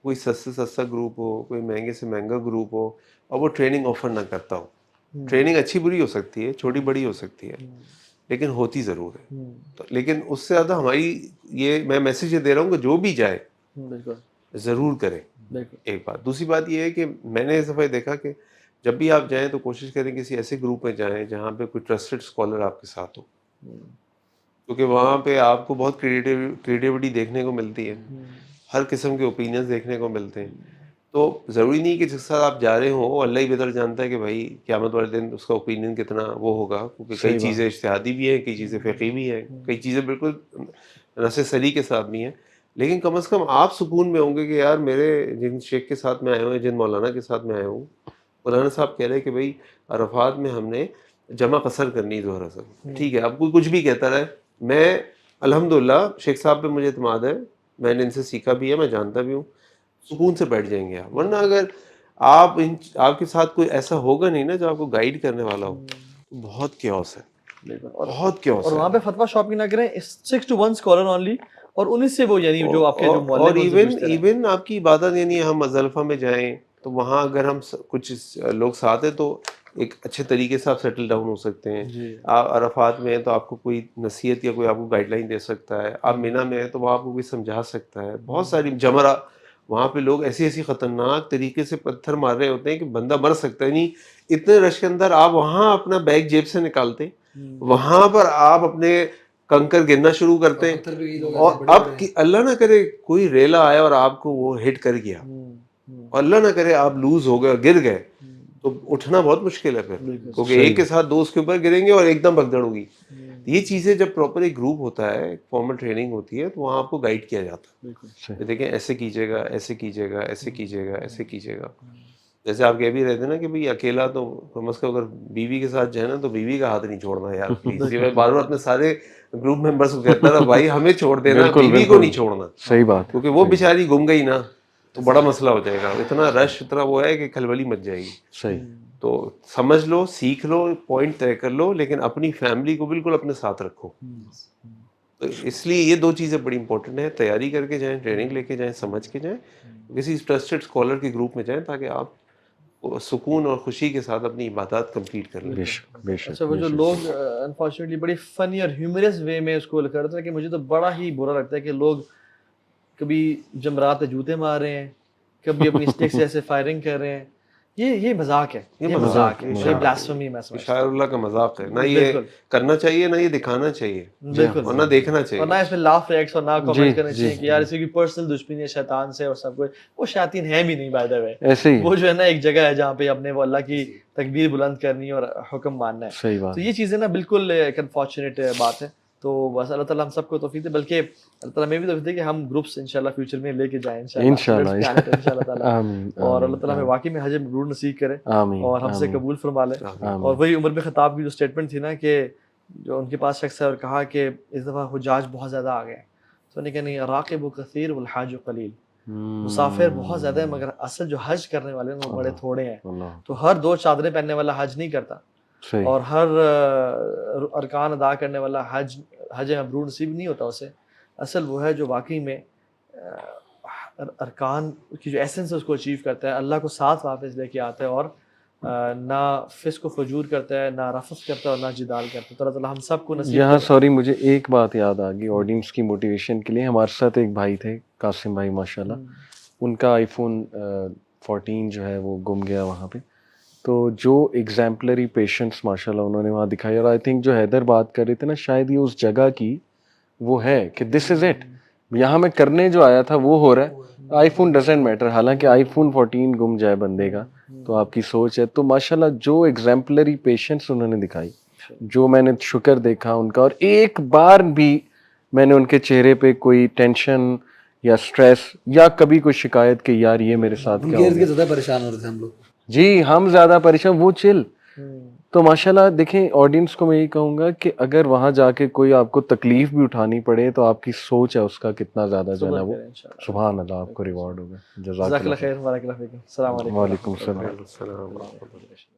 S3: کوئی سستے سستا گروپ ہو، کوئی مہنگے سے مہنگا گروپ ہو، اور وہ ٹریننگ آفر نہ کرتا ہو. ٹریننگ اچھی بری ہو سکتی ہے، چھوٹی بڑی ہو سکتی ہے، لیکن ہوتی ضرور ہے. لیکن اس سے زیادہ ہماری یہ میں میسیج یہ دے رہا ہوں کہ جو بھی جائے ضرور کرے. ایک بات. دوسری بات یہ ہے کہ میں نے اس دفعہ دیکھا کہ جب بھی آپ جائیں تو کوشش کریں کسی ایسے گروپ میں جائیں جہاں پہ کوئی ٹرسٹڈ اسکالر آپ کے ساتھ ہو، کیونکہ وہاں پہ آپ کو بہت کریٹیوٹی دیکھنے کو ملتی ہے، ہر قسم کے اوپینینز دیکھنے کو ملتے ہیں. تو ضروری نہیں کہ جس ساتھ آپ جا رہے ہوں اللہ ہی بہتر جانتا ہے کہ بھائی قیامت والے دن اس کا اوپینین کتنا وہ ہوگا، کیونکہ کئی چیزیں اجتہادی بھی ہیں، کئی چیزیں فقہی بھی ہیں، کئی چیزیں بالکل نص صریح کے ساتھ بھی ہیں. لیکن کم از کم آپ سکون میں ہوں گے کہ یار میرے جن شیخ کے ساتھ میں آئے ہوئے، جن مولانا کے ساتھ میں آیا ہوں، مولانا صاحب کہہ رہے کہ بھائی عرفات میں ہم نے جمع قصر کرنی ظہر اثر. ٹھیک ہے، اب کوئی کچھ بھی کہتا رہے، میں الحمدللہ شیخ صاحب پہ مجھے اعتماد ہے، میں نے ان سے سیکھا بھی ہے، میں جانتا بھی ہوں، سکون سے بیٹھ جائیں گے آپ. ورنہ اگر آپ کے ساتھ کوئی ایسا ہوگا نہیں نا جو آپ کو گائیڈ کرنے والا ہو، تو بہت کیوس ہے، بہت کیوس
S2: اور
S3: ہے.
S2: وہاں پہ فتویٰ شاپنگ نہ کریں، 6 to 1 اسکالر اونلی، اور انہیں سے وہ یعنی جو آپ کے جو
S3: اور ایون آپ کی عبادت، یعنی ہم مزدلفہ میں جائیں تو وہاں اگر ہم کچھ لوگ ساتھ ہیں تو ایک اچھے طریقے سے آپ سیٹل ڈاؤن ہو سکتے ہیں. آپ عرفات میں ہیں تو آپ کو کوئی نصیحت یا کوئی آپ کو گائیڈ لائن دے سکتا ہے. آپ مینا میں ہیں تو وہ آپ کو کوئی سمجھا سکتا ہے. بہت ساری جمرہ، وہاں پہ لوگ ایسی خطرناک طریقے سے پتھر مار رہے ہوتے ہیں کہ بندہ مر سکتا ہے. نہیں اتنے رش کے اندر آپ وہاں اپنا بیگ جیب سے نکالتے، وہاں پر آپ اپنے کنکر گرنا شروع کرتے ہیں، اور اب اللہ نہ کرے کوئی ریلا آیا اور آپ کو وہ ہٹ کر گیا، اور اللہ نہ کرے آپ لوز ہو گئے، گر گئے، تو اٹھنا بہت مشکل ہے پھر، کیونکہ ایک کے ساتھ 2 اس کے اوپر گریں گے اور ایک دم بھگدڑ ہوگی. یہ چیزیں جب پراپر ایک گروپ ہوتا ہے، فارمل ٹریننگ ہوتی ہے، تو وہاں آپ کو گائیڈ کیا جاتا ہے. دیکھیں ایسے کیجیے گا، ایسے کیجیے گا، ایسے کیجیے گا، ایسے کیجیے گا. جیسے آپ کہہ بھی رہے تھے نا کہ بھائی اکیلا تو کم از کم اگر بیوی کے ساتھ جائے نا تو بیوی کا ہاتھ نہیں چھوڑنا یار پلیز. میں بار بار اپنے سارے گروپ ممبرس کو کہتا تھا بھائی ہمیں چھوڑ دینا، بیوی کو نہیں چھوڑنا.
S4: صحیح بات،
S3: کیونکہ وہ بیچاری گم گئی نا تو بڑا مسئلہ ہو جائے گا. اتنا رش، اتنا وہ ہے کہ کھلبلی مچ جائے گی.
S4: صحیح.
S3: تو سمجھ لو، سیکھ لو، پوائنٹ طے کر لو، لیکن اپنی فیملی کو بالکل اپنے ساتھ رکھو. تو اس لیے یہ 2 چیزیں بڑی امپورٹنٹ ہیں. تیاری کر کے جائیں، ٹریننگ لے کے جائیں، سمجھ کے جائیں، کسی ٹرسٹڈ اسکالر کے گروپ میں جائیں تاکہ آپ سکون اور خوشی کے ساتھ اپنی عبادات کمپلیٹ کر لیں.
S2: اچھا، وہ جو لوگ انفارچونیٹلی بڑی فنی اور ہیومرس وے میں اس کو کرتے ہیں کہ مجھے تو بڑا ہی برا لگتا ہے کہ لوگ کبھی جمرات پہ جوتے مار رہے ہیں، کبھی اپنی اسٹک سے ایسے فائرنگ کر رہے ہیں. یہ مذاق ہے، یہ مذاق ہے، یہ بلاسفمی میں سمجھتا ہوں.
S3: شاعر اللہ کا مذاق ہے. نہ یہ کرنا چاہیے، نہ یہ دکھانا چاہیے،
S2: بالکل،
S3: اور نہ دیکھنا چاہیے،
S2: اور نہ اس میں لاف ریکس اور نہ کامنٹ کرنے چاہیے کہ یار اسی کی پرسنل دشمنی ہے شیطان سے اور سب کچھ. وہ شیاطین ہیں بھی نہیں بائی دا وے،
S4: ایسے ہی
S2: وہ جو ہے نا ایک جگہ ہے جہاں پہ اپنے وہ اللہ کی تکبیر بلند کرنی اور حکم ماننا ہے.
S4: صحیح بات.
S2: تو یہ چیزیں نا بالکل ایک انفارچونیٹ بات ہے. تو بس اللہ تعالیٰ ہم سب کو توفیق دے، بلکہ اللہ تعالیٰ میں بھی توفیق دے کہ ہم گروپس انشاءاللہ فیوچر میں لے کے جائیں انشاءاللہ تعالیٰ. اور اللہ تعالیٰ ہمیں واقعی میں حج مبرور نصیب کرے اور ہم سے قبول فرما لے. اور وہی عمر بن خطاب کی جو اسٹیٹمنٹ تھی نا کہ جو ان کے پاس شخص ہے اور کہا کہ اس دفعہ حجاج بہت زیادہ آ گئے، تو انہیں کہا نہیں، راقب کثیر والحاج قلیل. مسافر بہت زیادہ ہے مگر اصل جو حج کرنے والے ہیں وہ بڑے تھوڑے ہیں. تو ہر 2 چادریں پہننے والا حج نہیں کرتا، اور ہر ارکان ادا کرنے والا حج مبرور نصیب نہیں ہوتا اسے. اصل وہ ہے جو واقعی میں ارکان کی جو ایسنس ہے اس کو اچیو کرتا ہے، اللہ کو ساتھ واپس لے کے آتا ہے، اور نہ فسق و فجور کرتا ہے، نہ رفث کرتا ہے، اور نہ جدال کرتا ہے. تو اللہ تعالیٰ ہم سب کو نصیب.
S4: یہاں سوری مجھے ایک بات یاد آ گئی آڈینس کی موٹیویشن کے لیے. ہمارے ساتھ ایک بھائی تھے، قاسم بھائی، ماشاءاللہ. ان کا آئی فون 14 جو ہے وہ گم گیا وہاں پہ. تو جو ایگزامپلری پیشنس ماشاء اللہ انہوں نے وہاں دکھائی, اور آئی تھنک جو حیدر بات کر رہے تھے نا, شاید یہ اس جگہ کی وہ ہے کہ دس از اٹ, یہاں میں کرنے جو آیا تھا وہ ہو رہا ہے. آئی فون ڈزنٹ میٹر, حالانکہ آئی فون 14 گم جائے بندے کا تو آپ کی سوچ ہے. تو ماشاء اللہ جو ایگزامپلری پیشنس انہوں نے دکھائی, جو میں نے شکر دیکھا ان کا, اور ایک بار بھی میں نے ان کے چہرے پہ کوئی ٹینشن یا اسٹریس یا کبھی کوئی شکایت کہ یار یہ میرے ساتھ
S1: ان
S4: کیا
S1: کے
S4: ہو
S1: ارد
S4: گیا.
S1: گرد زیادہ پریشان ہو رہے تھے ہم لوگ.
S4: جی ہم زیادہ پریشان, وہ چل. تو ماشاءاللہ دیکھیں آڈینس کو میں یہی کہوں گا کہ اگر وہاں جا کے کوئی آپ کو تکلیف بھی اٹھانی پڑے تو آپ کی سوچ ہے اس کا کتنا زیادہ جو ہے نا وہ سبحان اللہ آپ کو ریوارڈ ہوگا. جزاک اللہ خیر.
S2: بارک اللہ فیکم. السلام علیکم.
S4: وعلیکم السلام.
S3: السلام علیکم.